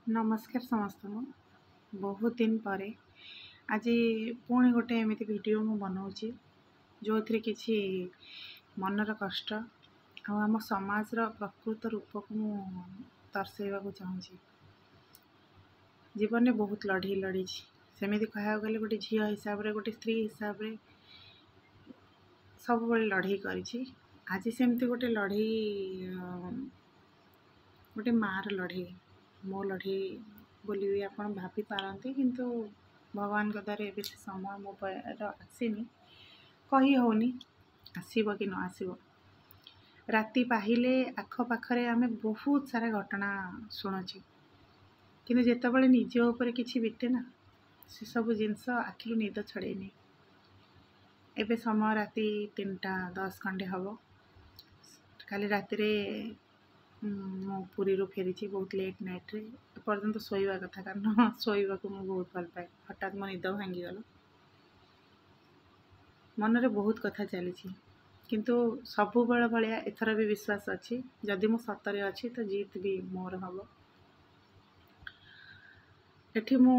नमस्कार समस्त बहुत दिन पर आज पुणी गोटे एमती वीडियो मु बनाऊँगी जो थी किसी मनर कष्ट आम समाज प्रकृत रूप को मु दर्शाइवा चाहूँगी। जीवन में बहुत लड़े लड़ी सेमती कह गले गोटे झी हिसाब से गोटे स्त्री हिसाब से सब लड़े करी आज सेमती गोटे लड़े गोटे मार लड़े मो लड़े बोली भी आप भाभी पारती किंतु भगवान द्वारा ए समय मो आसीनी कही होनी आसब कि न आसब। राति पाहिले आखपाखे आम बहुत सारा घटना शुणुचे कि जितेबाला निज उपर कि बीते ना से सब जिनस आखिर निद छड़ेनी। एबे समय राति 3:10 खंडे हम काली राति मु पुरी फेरी बहुत लेट नाइट रे पर्यंत शोवा कथा कारण शोवा को मुझे बहुत भल पाए। हठात मो निद भांगीगला मनरे बहुत कथा चली किंतु सबु बेल भाया एथर भी विश्वास अच्छी जदि मु सतरे अच्छी तो जीत भी मोर हम। एठी मु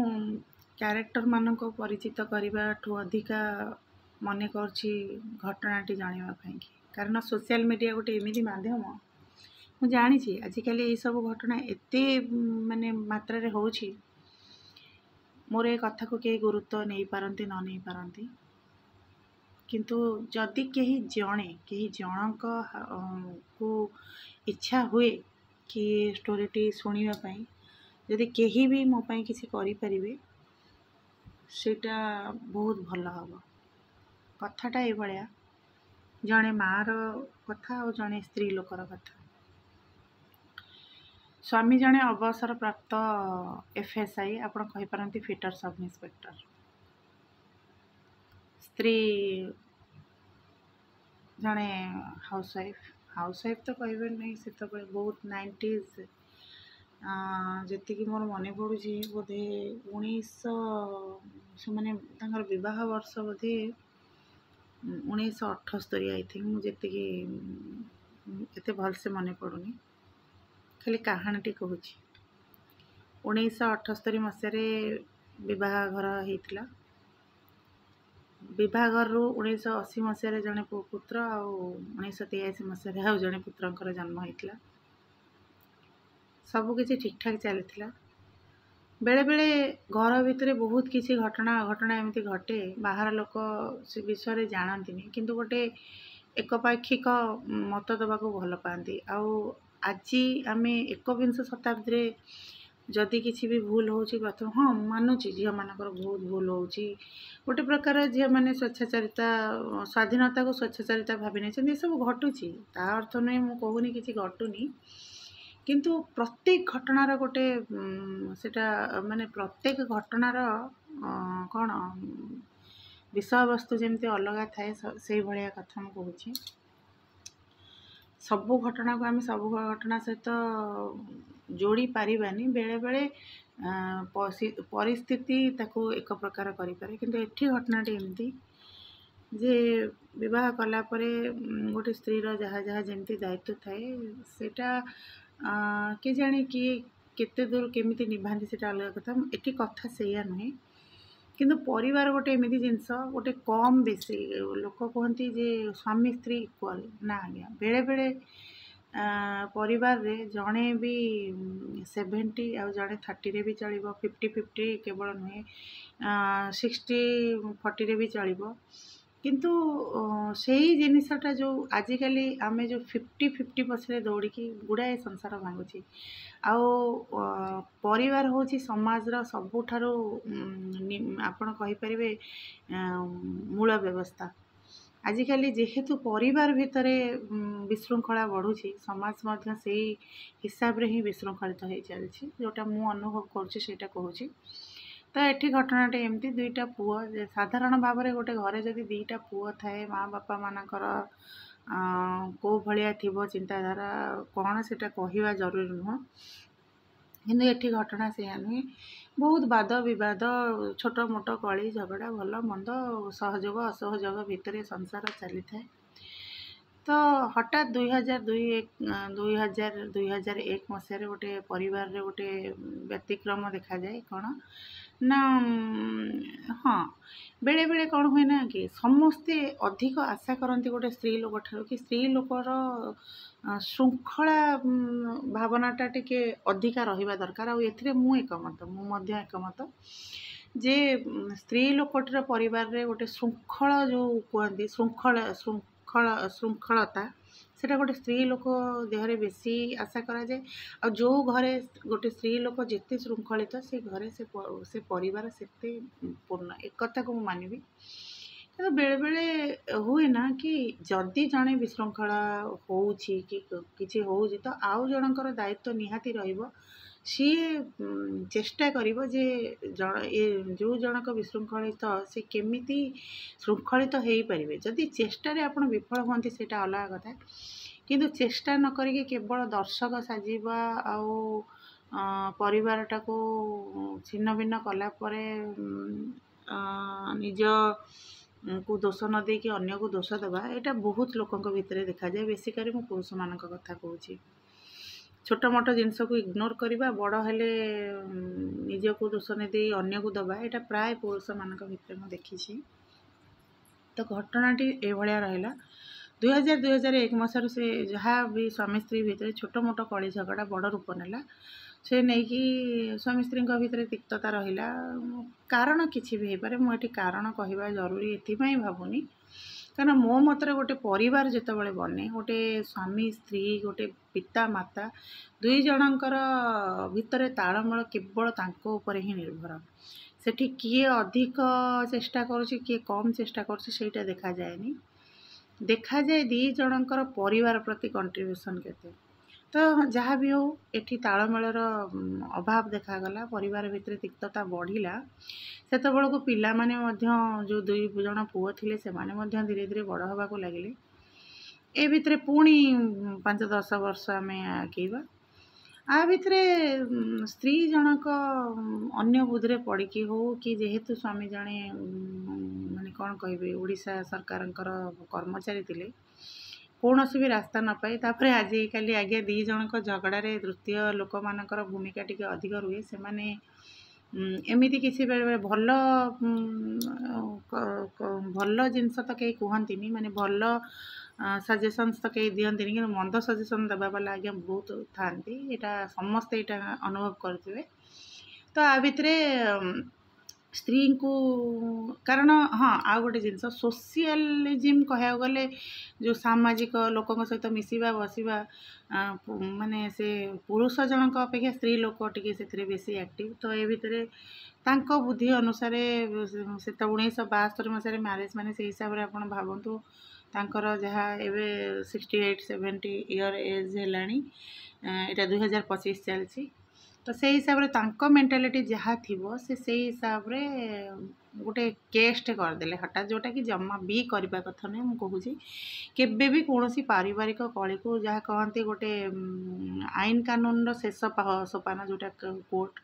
क्यारेक्टर मानक परिचित करने ठू अधिका मन कर घटनाटी जानापी कारण सोशल मीडिया गोटे एमती मध्यम मु जानी आजिकल ये सब घटना एते माने मात्रा रे होउछि मोर ए कथा को कहीं गुरुत्व नहीं पारती न नहीं पारती किंतु जदि कहीं जनक को इच्छा हुए कि स्टोरीटी शुणा जदि कहीं भी मो पाई किसी करें सेटा बहुत भल हम। कथाटा ये भाया जड़े मार कथा और जड़े स्त्री लोकर कथा। स्वामी जड़े अवसर प्राप्त एफएसआई आप कहींपारती फिटर सब इन्स्पेक्टर स्त्री जड़े हाउसवाइफ तो कहे नहीं से बहुत 90s जी मोर मन पड़ू बोधे 1900 मैंने बह वर्ष बोधे 1978 आई थिंक मुझे भलसे मन पड़ूनी खाली कहानीटी कहूँ 1978 मसीह बहाघर होता बहाघर 1980 मसीह जड़े पुत्र और 1983 मसीह आउ जड़े पुत्र जन्म होता सबकि ठीक ठाक चली बेले बेले घर भितर बहुत किसी घटना एमती घटे बाहर लोक से विषय जानती किंतु गोटे एकपाक्षिक मत देवा भल पाती। आज आम 21 शताब्दी जदि किसी भी भूल हो प्रथम हाँ मानुची झील मानक बहुत भूल हो गोटे प्रकार झील मैंने स्वेच्छाचारिता स्वाधीनता को स्वेच्छाचारिता भावी नहीं सब घटुची ता अर्थ नहीं मुझे कहूनी कि घटुनी किंतु प्रत्येक घटनार गोटे सेटा माने प्रत्येक घटनार कौन विषय वस्तु जमती अलग थाए से भाया कथा मुझे कहूँ सबू घटना को आम सब घटना सहित जोड़ी पारिबानी बेले बेले परिस्थिति ताको एक प्रकार करें किंतु एठी घटनाटी एमती जे विवाह कला परे गोटे स्त्री जहाँ जहाँ जमती दायित्व थाए सेटा के जाने किए केते दूर केमिति निभाती से अलग कथा एटी कथा से नुहे किंतु परिवार गोटे एमती जिनस गोटे कम बेसी लोक कहती जे स्वामी स्त्री इक्वाल ना आज्ञा बेले बेले परिवार रे जड़े भी 70 आ जड़े 30 रे भी चलो 50-50 केवल नुहे 60-40 रे भी चलो किंतु से ही जिनसटा जो आजिकल आम जो 50-50 पछरे दौड़ी गुड़ाए संसार भांगुची परिवार हूँ समाज सबुठारु आपण कहींपारे मूल व्यवस्था आजिकल जेहेतु परिवार भितर विशृंखला बढ़ुची समाज से हिसाब रे ही विशृंखलित हो चलती जोटा मु अनुभव करुँचा कहूँ तो ये घटनाटे एमती दुईटा पुआ साधारण भाव में गोटे घरे जदि दुईटा पुआ थाए माँ बापा मानकर को भाया थी चिंताधारा कौन से कहवा जरूरी नुह किंतु ये घटना से नुहे बहुत वाद विवाद छोट मोट कली झगड़ा भल मंद सहयोग असहयोग भितर संसार चली थाए। तो हठात 2001 मसीह गोटे परिवार रे गोटे व्यतिक्रम देखा जाए कौन ना हाँ बेले बेले कौन हुए ना कि समस्ते अधिक आशा करती गोटे स्त्री लोक ठार कि स्त्री लोकर श्रृंखला भावनाटा टिके अधिका रहिबा दरकार आ एथिरे मु एकमत जे स्त्री लोकटर परिवार रे गोटे श्रृंखला जो कहती श्रृंखलता सेटा गोटे स्त्री लोक देहरे बेसी आशा करा जाए आ जो घरे गोटे स्त्री लोक जिते श्रृंखलित से घरे से परिवार सेते पूर्ण एक कथा को मानिबी तो बेले बेले हुए ना कि जदि जड़े विशृंखला होउछि कि किछि होउछि तो आउ जनकर दायित्व निहाती रहिबो सी चेष्टा करिबो जे जो जनक विशृंखलित से केमिति श्रृंखलित हो पारे जदि चेष्टारे आपण विफल होती सेटा अलग कथा किंतु चेष्टा न करिके केवल दर्शक साजिबा आउ परिवारटा को छिन्न भिन्न कला परे निज को दोष न दे कि अन्य को दोष देवा यहाँ बहुत लोकों भितर देखा जाए बेसिकाली मु पुरुष मान कथा कहूँ छोट मोट जिनस को इग्नोर करवा बड़ हेले निज को दोष नहीं दे अन्य को दबा यहाँ प्राय पुरुष मान भितर मुझे देखी तो घटनाटी एभलिया रहा 2001 मसीह से जहाँ भी स्वामी स्त्री भितर छोट मोट कली झगड़ा बड़ रूप नेला से नहीं कि स्वामी स्त्री भितर तिक्तता रहा कारण किसी भी हो पारे मुझे कारण कहवा जरूरी एथपाई भावुनी कारण मो मतरे गोटे परिवार जितेबाला बने गोटे स्वामी स्त्री गोटे पिता माता दुई जनकर भितर तालमेल केवल तांको ऊपर ही निर्भर सेठी किए अधिक चेष्टा करुच्ची किए कम चेष्टा करुच्ची देखा जाएनी देखा जाए दी जनकर परिवार प्रति कंट्रीब्यूशन केते तो जहाँ भी हो एठी तालमेलर अभाव देखागला परिवार भितर तिक्तता बढ़िला सेत बेलू पिला माने जो दुई जन पुओ थिले से माने धीरे धीरे बड़ हवा को लगिले ए भितर पुणी 5-10 वर्ष आम आगेबा आ भितर स्त्री जनक अन्य बुद्धि पड़ी हो कि जेहेतु स्वामी जड़े माने कौन कहे ओडिशा सरकार कर्मचारी थिले कौन भी रास्ता न पाए तापर आजिकाली आगे दी जनक झगड़े तृतीय लोक मानकर भूमिका टी अधिक रुए से माने एमती किसी बेले भल भल जिनस तो कहीं कहती माने भल सजेशन्स तो कहीं दिखती कि मंद सजेसन देवा वाला आज्ञा बहुत था यहाँ समस्ते यहाँ अनुभव करेंगे तो आ भितर स्त्री को कारण हाँ आ गोटे जिनस सोशियालिज्म कह गले जो सामाजिक लोकों सहित मिसवा बसवा माने से पुरुष जनक अपेक्षा स्त्री लोक टी से बेसी एक्टिव तो ये भितर तांको बुद्धि अनुसार से 1972 मसीह मैरेज माने से हिसाब से आप भावतु तांकर जहाँ एवं 68-70 इयर एज है यहाँ 2025 चलती तो से हिसाब रे तांको मेंटालिटी जहाँ थी से हिसाब रे गोटे केसटे करदे हठात जोटा कि जमा भी करवा कथा नहीं मुझे केबे भी कौन पारिवारिक कली को जहाँ कहते गोटे आईन कानून शेष सोपान जोटा कोर्ट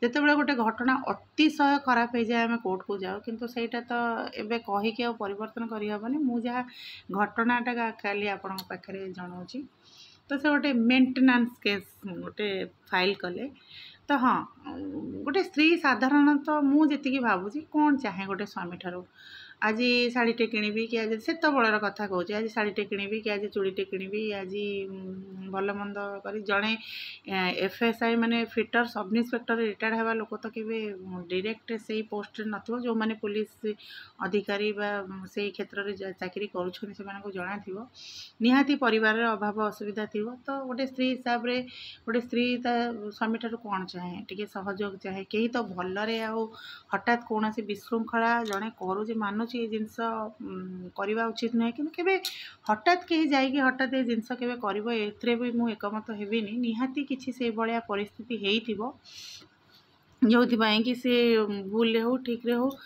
जिते बड़े गोटे घटना अतिशय खराब हो जाए आम कोर्ट को जाओ किंतु सेटा तो एबे कहीकि परिवर्तन करहबनी मु जहाँ घटनाटा काली आपण पाखे जनाऊँगी तो से गोटे मेंटेनेंस केस गोटे फाइल कले तो हाँ गोटे स्त्री साधारणतः मुझे भावुँ कौन चाहे गोटे स्वामी ठारू आज शाढ़ीटे किणी कि आज से बड़र कथा कहूँ आज शाढ़ीटे किणी कि आज चूड़ीटे किणी आज भल मंद कर जड़े एफएसआई माने फिटर सब इन्स्पेक्टर रिटायर्ड होगा लोक तो केवे डायरेक्ट से पोस्ट नथिबो जो माने पुलिस अधिकारी से क्षेत्र में चाकरी करुछन से जना थी निहाती परिवार अभाव असुविधा थी तो गोटे स्त्री हिसाब से गोटे स्त्री स्वामी ठारू कौन चाहे टी सहयोग चाहे कहीं तो भलरे आउ हठात कौन विशृंखला जड़े करुचे मानुच ये जिनस करवा उचित नुहे कि हठात कहीं जाइए हठात ये जिनस केवे करिवो एथरे भी मु एकमत हेबिनी निहाती किछि से भलिया परिस्थिति हेइथिबो जो कि से भूल हो ठीक रे हो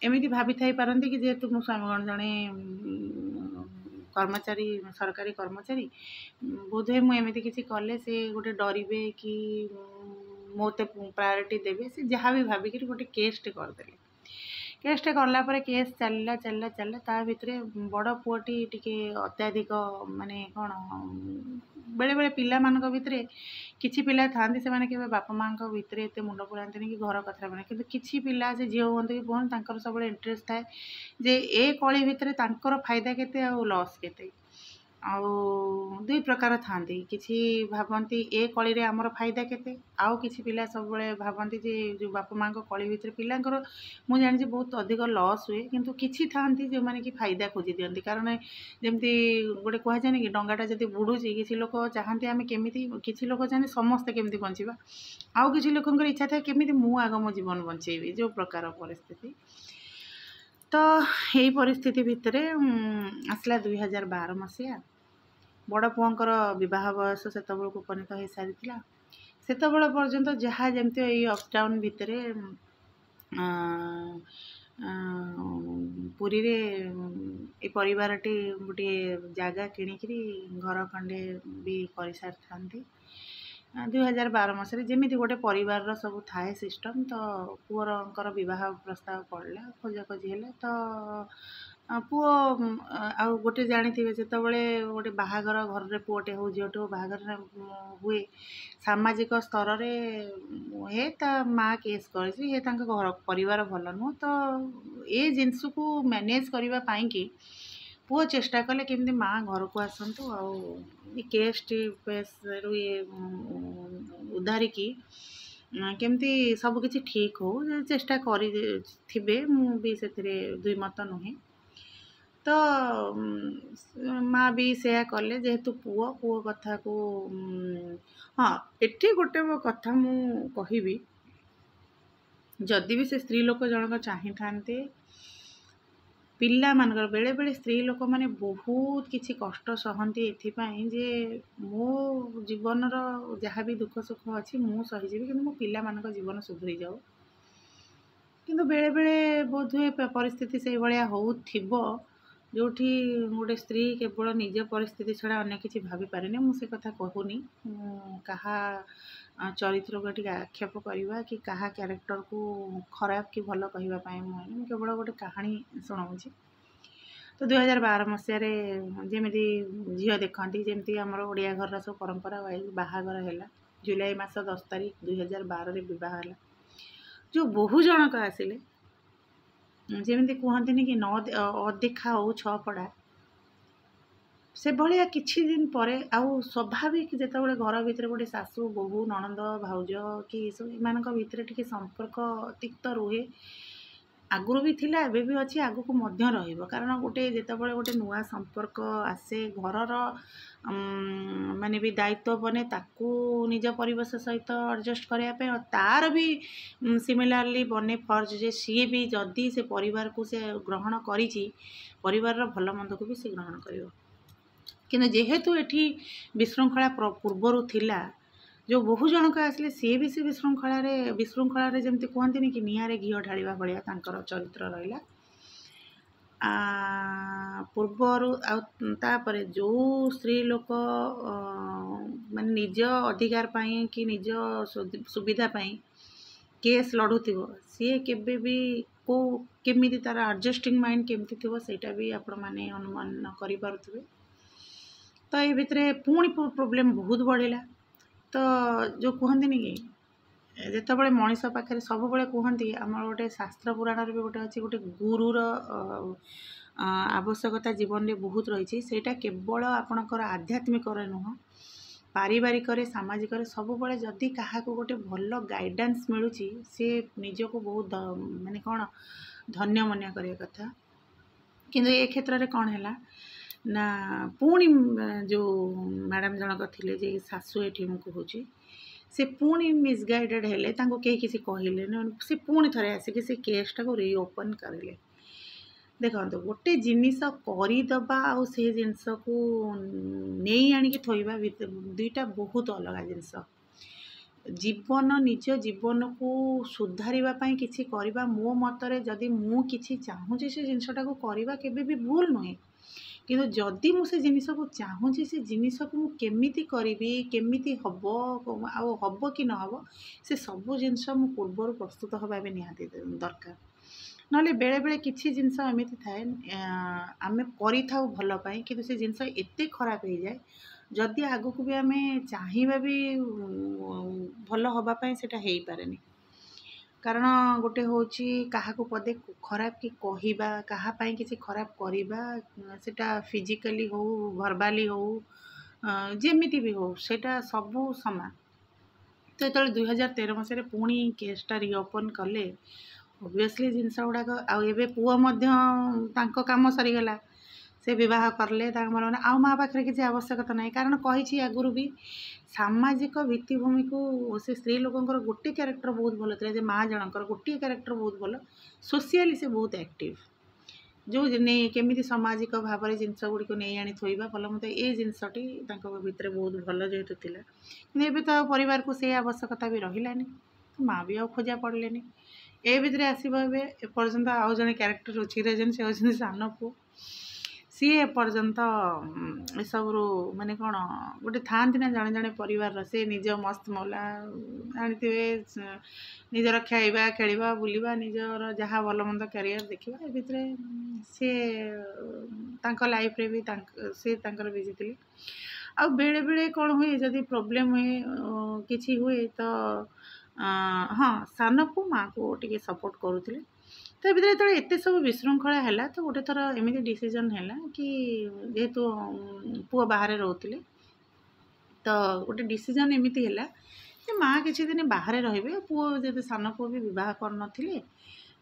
एमती भाभी थाई पारंती कि जेहेतु मो स्वामीगण जड़े कर्मचारी सरकारी कर्मचारी बोधे मुझे किसी कले से गोटे डरवे कि मोते प्रायोरिटी देवे से जहाँ भी भाविक गोटे केसटे करदे କେସ୍ଟେ କଲା ପରେ କେସ୍ ଚାଲିଲା ଚାଲିଲା ଚାଲିଲା ତା ଭିତରେ ବଡ଼ ପୁଅଟି ଟିକେ ଅତ୍ୟଧିକ ମାନେ କ'ଣ ବେଳେବେଳେ ପିଲାମାନଙ୍କ ଭିତରେ କିଛି ପିଲା ଥାଆନ୍ତି ସେମାନେ କେବେ ବାପା ମାଆଙ୍କ ଭିତରେ ଏତେ ମୁଣ୍ଡ ପୁରାନ୍ତିନି କି ଘର କଥା ମାନେ, କିନ୍ତୁ କିଛି ପିଲା ସେ ଝିଅ ହୁଅନ୍ତୁ କି ପୁଅ ତାଙ୍କର ସବୁବେଳେ ଇଣ୍ଟରେଷ୍ଟ ଥାଏ ଯେ ଏ କଳି ଭିତରେ ତାଙ୍କର ଫାଇଦା କେତେ ଆଉ ଲସ୍ କେତେ। ଆଉ ଦୁଇ ପ୍ରକାର ଥାଆନ୍ତି, କିଛି ଭାବନ୍ତି ଏ କଳିରେ ଆମର ଫାଇଦା କେତେ, ଆଉ କିଛି ପିଲା ସବୁବେଳେ ଭାବନ୍ତି ଯେ ଯେଉଁ ବାପା ମାଆଙ୍କ କଳି ଭିତରେ ପିଲାଙ୍କର ମୁଁ ଜାଣିଛି ବହୁତ ଅଧିକ ଲସ୍ ହୁଏ, କିନ୍ତୁ କିଛି ଥାଆନ୍ତି ଯେଉଁମାନେ କି ଫାଇଦା ଖୋଜି ଦିଅନ୍ତି। କାରଣ ଯେମିତି ଗୋଟେ କୁହାଯାଏନି କି ଡଙ୍ଗାଟା ଯଦି ବୁଡ଼ୁଛି କିଛି ଲୋକ ଚାହାନ୍ତି ଆମେ କେମିତି, କିଛି ଲୋକ ଚାହାନ୍ତି ସମସ୍ତେ କେମିତି ବଞ୍ଚିବା, ଆଉ କିଛି ଲୋକଙ୍କର ଇଚ୍ଛା ଥାଏ କେମିତି ମୁଁ ଆଗ ମୋ ଜୀବନ ବଞ୍ଚେଇବି, ଯେଉଁ ପ୍ରକାର ପରିସ୍ଥିତି। ତ ଏଇ ପରିସ୍ଥିତି ଭିତରେ ଆସିଲା 2012 ମସିହା। ବଡ଼ ପୁଅଙ୍କର ବିବାହ ବୟସ ସେତେବେଳକୁ ଉପନୀତ ହୋଇସାରିଥିଲା। ସେତେବେଳେ ପର୍ଯ୍ୟନ୍ତ ଯାହା ଯେମିତି ଏଇ ଅପଡାଉନ୍ ଭିତରେ ପୁରୀରେ ଏ ପରିବାରଟି ଗୋଟିଏ ଜାଗା କିଣିକିରି ଘର ଖଣ୍ଡେ ବି କରିସାରିଥାନ୍ତି। 2012 ମସିହାରେ ଯେମିତି ଗୋଟେ ପରିବାରର ସବୁ ଥାଏ ସିଷ୍ଟମ୍, ତ ପୁଅଙ୍କର ବିବାହ ପ୍ରସ୍ତାବ ପଡ଼ିଲା, ଖୋଜାଖୋଜି ହେଲା। ତ ପୁଅ ଆଉ ଗୋଟେ ଜାଣିଥିବେ ଯେତେବେଳେ ଗୋଟେ ବାହାଘର ଘରରେ ପୁଅଟେ ହଉ ଝିଅଟେ ହଉ ବାହାଘର ହୁଏ, ସାମାଜିକ ସ୍ତରରେ ହେ ତା ମା କେସ୍ କରିଛି, ହେ ତାଙ୍କ ଘର ପରିବାର ଭଲ ନୁହଁ, ତ ଏ ଜିନିଷକୁ ମ୍ୟାନେଜ୍ କରିବା ପାଇଁକି ପୁଅ ଚେଷ୍ଟା କଲେ କେମିତି ମା ଘରକୁ ଆସନ୍ତୁ ଆଉ ଏ କେସ୍ଟି ଫେସ୍ରୁ ଇଏ ଉଦ୍ଧାରିକି କେମିତି ସବୁକିଛି ଠିକ୍ ହଉ ଚେଷ୍ଟା କରିଥିବେ, ମୁଁ ବି ସେଥିରେ ଦ୍ୱିମତ ନୁହେଁ। ତ ମା ବି ସେୟା କଲେ, ଯେହେତୁ ପୁଅ କଥାକୁ ହଁ ଏଠି ଗୋଟେ କଥା ମୁଁ କହିବି, ଯଦି ବି ସେ ସ୍ତ୍ରୀ ଲୋକ ଜଣକ ଚାହିଁଥାନ୍ତେ ପିଲାମାନଙ୍କର, ବେଳେବେଳେ ସ୍ତ୍ରୀ ଲୋକମାନେ ବହୁତ କିଛି କଷ୍ଟ ସହନ୍ତି ଏଥିପାଇଁ ଯେ ମୋ ଜୀବନର ଯାହା ବି ଦୁଃଖ ସୁଖ ଅଛି ମୁଁ ସହିଯିବି, କିନ୍ତୁ ମୋ ପିଲାମାନଙ୍କ ଜୀବନ ସୁଧୁରି ଯାଉ। କିନ୍ତୁ ବେଳେବେଳେ ବୋଧହୁଏ ପରିସ୍ଥିତି ସେଇଭଳିଆ ହେଉଥିବ ଯେଉଁଠି ଗୋଟେ ସ୍ତ୍ରୀ କେବଳ ନିଜ ପରିସ୍ଥିତି ଛଡ଼ା ଅନ୍ୟ କିଛି ଭାବିପାରେନି। ମୁଁ ସେ କଥା କହୁନି, ମୁଁ କାହା ଚରିତ୍ରକୁ ଟିକେ ଆକ୍ଷେପ କରିବା କି କାହା କ୍ୟାରେକ୍ଟରକୁ ଖରାପ କି ଭଲ କହିବା ପାଇଁ ମୁଁ କେବଳ ଗୋଟେ କାହାଣୀ ଶୁଣାଉଛି। ତ 2012 ମସିହାରେ ଯେମିତି ଝିଅ ଦେଖନ୍ତି, ଯେମିତି ଆମର ଓଡ଼ିଆ ଘରର ସବୁ ପରମ୍ପରା ୱାଇଜ୍ ବାହାଘର ହେଲା। ଜୁଲାଇ ମାସ 10 ତାରିଖ 2012ରେ ବିବାହ ହେଲା। ଯେଉଁ ବୋହୂ ଜଣକ ଆସିଲେ, ଯେମିତି କୁହନ୍ତିନି କି ଅଦେଖା ଆଉ ଛପଡ଼ା, ସେଭଳିଆ କିଛି ଦିନ ପରେ ଆଉ ସ୍ୱାଭାବିକ ଯେତେବେଳେ ଘର ଭିତରେ ଗୋଟେ ଶାଶୁ ବୋହୂ ନଣନ୍ଦ ଭାଉଜ କି ଏସବୁ ଏମାନଙ୍କ ଭିତରେ ଟିକେ ସମ୍ପର୍କ ତିକ୍ତ ରୁହେ, ଆଗରୁ ବି ଥିଲା ଏବେ ବି ଅଛି ଆଗକୁ ମଧ୍ୟ ରହିବ। କାରଣ ଗୋଟେ ଯେତେବେଳେ ଗୋଟେ ନୂଆ ସମ୍ପର୍କ ଆସେ ଘରର ମାନେ ବି ଦାୟିତ୍ୱ ବନେ ତାକୁ ନିଜ ପରିବେଶ ସହିତ ଆଡ଼ଜଷ୍ଟ କରିବା ପାଇଁ, ଆଉ ତା'ର ବି ସିମିଲାରଲି ବନେ ଫର୍ଜ ଯେ ସିଏ ବି ଯଦି ସେ ପରିବାରକୁ ସେ ଗ୍ରହଣ କରିଛି ପରିବାରର ଭଲ ମନ୍ଦକୁ ବି ସେ ଗ୍ରହଣ କରିବ। କିନ୍ତୁ ଯେହେତୁ ଏଠି ବିଶୃଙ୍ଖଳା ପୂର୍ବରୁ ଥିଲା, ଯେଉଁ ବୋହୂ ଜଣକ ଆସିଲେ ସିଏ ବି ସେ ବିଶୃଙ୍ଖଳାରେ ଯେମିତି କୁହନ୍ତିନି କି ନିଆଁରେ ଘିଅ ଢାଳିବା ଭଳିଆ ତାଙ୍କର ଚରିତ୍ର ରହିଲା। ପୂର୍ବରୁ ଆଉ ତାପରେ ଯେଉଁ ସ୍ତ୍ରୀ ଲୋକ ମାନେ ନିଜ ଅଧିକାର ପାଇଁ କି ନିଜ ସୁବିଧା ପାଇଁ କେସ୍ ଲଢ଼ୁଥିବ, ସିଏ କେବେ ବି କେମିତି ତା'ର ଆଡ଼ଜଷ୍ଟିଂ ମାଇଣ୍ଡ କେମିତି ଥିବ ସେଇଟା ବି ଆପଣମାନେ ଅନୁମାନ କରିପାରୁଥିବେ। ତ ଏ ଭିତରେ ପୁଣି ପ୍ରୋବ୍ଲେମ୍ ବହୁତ ବଢ଼ିଲା। ତ ଯେଉଁ କୁହନ୍ତିନି କି ଯେତେବେଳେ ମଣିଷ ପାଖରେ ସବୁବେଳେ କୁହନ୍ତି, ଆମର ଗୋଟେ ଶାସ୍ତ୍ର ପୁରାଣରେ ବି ଗୋଟେ ଅଛି, ଗୋଟେ ଗୁରୁର ଆବଶ୍ୟକତା ଜୀବନରେ ବହୁତ ରହିଛି। ସେଇଟା କେବଳ ଆପଣଙ୍କର ଆଧ୍ୟାତ୍ମିକରେ ନୁହଁ, ପାରିବାରିକରେ ସାମାଜିକରେ ସବୁବେଳେ ଯଦି କାହାକୁ ଗୋଟେ ଭଲ ଗାଇଡ଼ାନ୍ସ ମିଳୁଛି ସେ ନିଜକୁ ବହୁତ ମାନେ କ'ଣ ଧନ୍ୟ ମନେ କରିବା କଥା। କିନ୍ତୁ ଏ କ୍ଷେତ୍ରରେ କ'ଣ ହେଲା ନା ପୁଣି ଯେଉଁ ମ୍ୟାଡ଼ାମ୍ ଜଣକ ଥିଲେ ଯେ ଶାଶୁ ଏଠି ମୁଁ କହୁଛି, ସେ ପୁଣି ମିସଗାଇଡ଼େଡ଼ ହେଲେ, ତାଙ୍କୁ କେହି କିଛି କହିଲେନି, ସେ ପୁଣି ଥରେ ଆସିକି ସେ କେସ୍ଟାକୁ ରିଓପନ୍ କରିଲେ। ଦେଖନ୍ତୁ ଗୋଟେ ଜିନିଷ କରିଦେବା ଆଉ ସେ ଜିନିଷକୁ ନେଇ ଆଣିକି ଥୋଇବା ଦୁଇଟା ବହୁତ ଅଲଗା ଜିନିଷ। ନିଜ ଜୀବନକୁ ସୁଧାରିବା ପାଇଁ କିଛି କରିବା, ମୋ ମତରେ ଯଦି ମୁଁ କିଛି ଚାହୁଁଛି ସେ ଜିନିଷଟାକୁ କରିବା କେବେ ବି ଭୁଲ ନୁହେଁ। କିନ୍ତୁ ଯଦି ମୁଁ ସେ ଜିନିଷକୁ ଚାହୁଁଛି, ସେ ଜିନିଷକୁ ମୁଁ କେମିତି କରିବି, କେମିତି ହେବ ଆଉ ହେବ କି ନ ହେବ, ସେ ସବୁ ଜିନିଷ ମୁଁ ପୂର୍ବରୁ ପ୍ରସ୍ତୁତ ହେବା ବି ନିହାତି ଦରକାର। नले बेले बेले किसी जिनस एमती थाए आम कर भल पाई कि से जिनस एत खराब हो जाए जदि आगक भी आम चाहिए भी भल हाँपाई से हो पारे कारण गोटे हूँ क्या पदे खराब कि कहवा कहाँपाई किसी खराब करवा सेटा फिजिकली हो भर्बाली हो जमीती भी हो सेटा सबू समान। तो जो 2013 मसीह पुणी केसटा रिओपन कले ओबियसली जिनस गुड़ाक आबे पुओ काम सरीगला से बह कले मैंने आउ माँ पाखे किसी आवश्यकता ना कारण कही आगुरी भी सामाजिक भित्तिभूमि को से स्त्री लोकंर गोटे क्यारेक्टर बहुत भल था माँ जनकर गोटे क्यारेक्टर बहुत भल सोशियाली से बहुत एक्टिव जो नहीं केमी सामाजिक भाव में जिनस गुड़िक नहीं आनी थोड़ा भल मत ये जिनसटी भितर बहुत भल जेहेतु थी कि तो परिवार को से आवश्यकता भी रही माँ भी आ खोजा पड़े ए भितर आसव एपर्यंत आउ जड़े क्यारेक्टर अच्छी रजन से होती सान पु सी एपर्यंत सब माने कौन गोटे था ना जड़े जड़े परिवार से निज मस्त मौला जानते निजर खाइबा खेलवा बुलवा निजर जहाँ भल मंद क्यारियर देखा ए भितर सी लाइफ रे भी सी बिजी थे आ बेले बेले कौन हुए जदि प्रोब्लेम हुए किसी हुए तो हाँ सान को माँ को टे सपोर्ट करुले तो भर जो एत सब विशृंखला है तो गोटे थर एमती डिसीजन है कि जेहेतु पुआ बाहर रोते तो गोटे डिसीजन एमती है कि माँ किसी दिन बाहर रे पुओ जब सान पुओ भी बह कर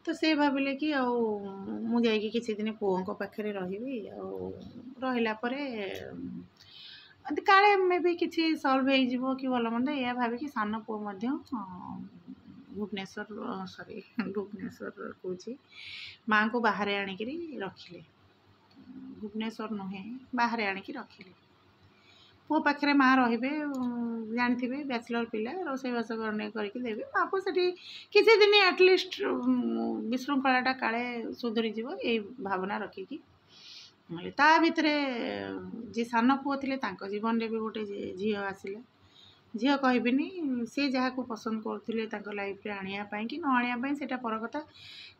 तो से भाविले कि मुझे किसी दिन पुओं पाखे रही रहा काले मे भी किसी सल्व हो कि भल मंद या भाविकी सान पुओ भुवनेश्वर सॉरी भुवनेश्वर कौची माँ को बाहर आणिक रखिले भुवनेश्वर नुहे बाहर आणिक रखिले पुओ पाखे माँ रे जानते बैचलर पिला रोसईबास करके देवे माँ को से किसी दिन एटलिस्ट विशृंखलाटा काले सुधरीज ये भावना रखिकी ता भितर जी सान पुओ थे जीवन में भी गोटे झील आसला झील कहबिनी सी जहाँ को पसंद करते लाइफ आने कि न आने से पर कथा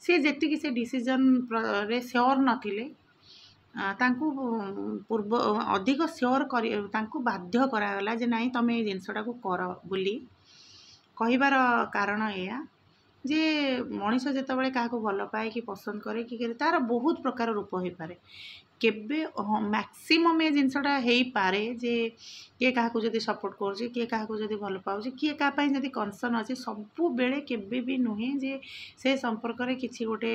सी जी से डिसीजन रे श्योर नथिले पूर्व अधिक श्योर कर बाध्य करागला जे नाई तुम ये जिनसटा को कर बोली कहबार कारण या जे मनीष जितेबाला क्या भल पाए कि पसंद करे कि तार बहुत प्रकार रूप हो पारे केबे मैक्सिमम ये जिनसटा हो पारे जे किए क्या सपोर्ट कर किए क्या भल पाऊँ किए क्या जब कनसर्न अच्छे सबु बेले केबे भी नुहे जे से संपर्क में किसी गोटे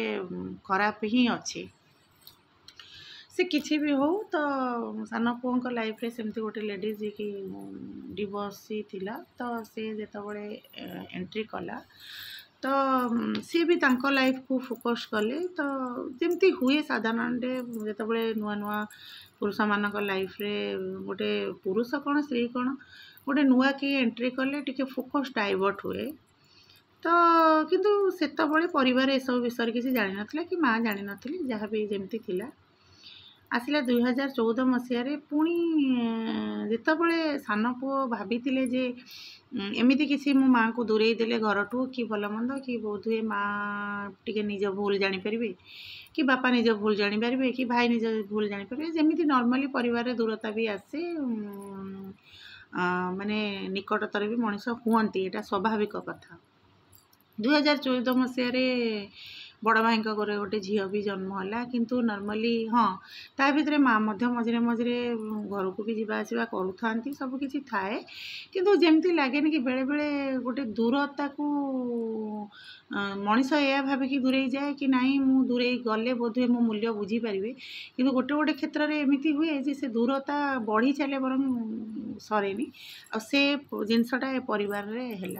खराब ही अच्छे से किसी भी हो तो सान पुओं लाइफ रे सेमती गोटे लेडीज जी कि डिवोर्सी थिला तो से जितेबाला एंट्री कला तो सी भी तांको लाइफ को फोकस कले तो जमती हुए साधारण जितेबाला नुआ नुआ पुरुष मान लाइफ रे गोटे पुरुष कौन स्त्री कौन गोटे नुआ किए एंट्री कले टिके फोकस डाइवर्ट हुए तो किंतु सेतबले परिवार ए सब विषय किसी जानि नथिला कि माँ जानि नथिली जहाँ भी जमती थिला आसला 2014 मसीह पुणी जितेबाला सान पुओ भाभी जे एमती किसी मो माँ को दूरे देले घर ठू कि भल मंद कि बोध हुए माँ टी निज भूल जानीपर कि बापा निज भूल जानीपर कि भाई निज भूल जानीपर जमी नॉर्मली परिवार दूरता भी आसे माने निकटतर भी मनीष हुंती एटा स्वाभाविक कथा 2014 मसीह बड़ भाई घरे गोटे झील भी जन्म है किंतु नॉर्मली हाँ ता भीतर माँ मझे मझे घर को भी जावासवा करूँ सबकि थाए किंतु जमती लगे कि बेले बेले गोटे दूरता को मनीष या भाविकी दूरे जाए कि नाई मु दूरे गले बोधे मो मूल्य बुझीपारे कि गोटे गोटे क्षेत्र में एमती हुए जे से दूरता बढ़ी चले बर सरेनी आ से जिनसटा परिवार रे है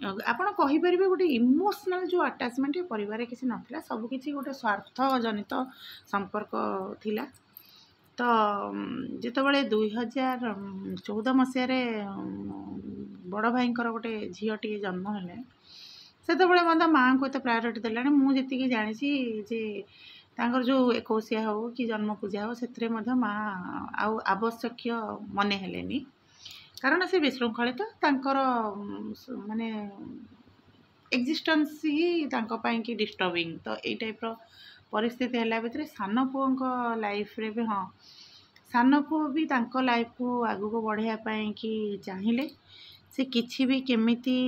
आपण कहीपर गोटे इमोशनल जो अटैचमेंट परिवार किसी नाला सबकि गोटे स्वार्थ जनित संपर्क थिला तो जितेबाला 2014 मसीह बड़ भाई गोटे झीलटी जन्म है से माँ को एत प्रायोरिटी देला मुझे जानी जे तांकर जो 21 हो कि जन्म पूजा हो से माँ आवश्यक मन हेलेनी कारण से विशृंखलित माने एक्जिस्टेंस ही तांको पाई कि डिस्टर्बिंग। तो यही टाइप्र परिस्थिति है भितर सान पुओ लाइफ रे भी हाँ सान पुओ भी तांको लाइफ को आगु को बढ़ाई कि चाहिए से किसी भी केमिति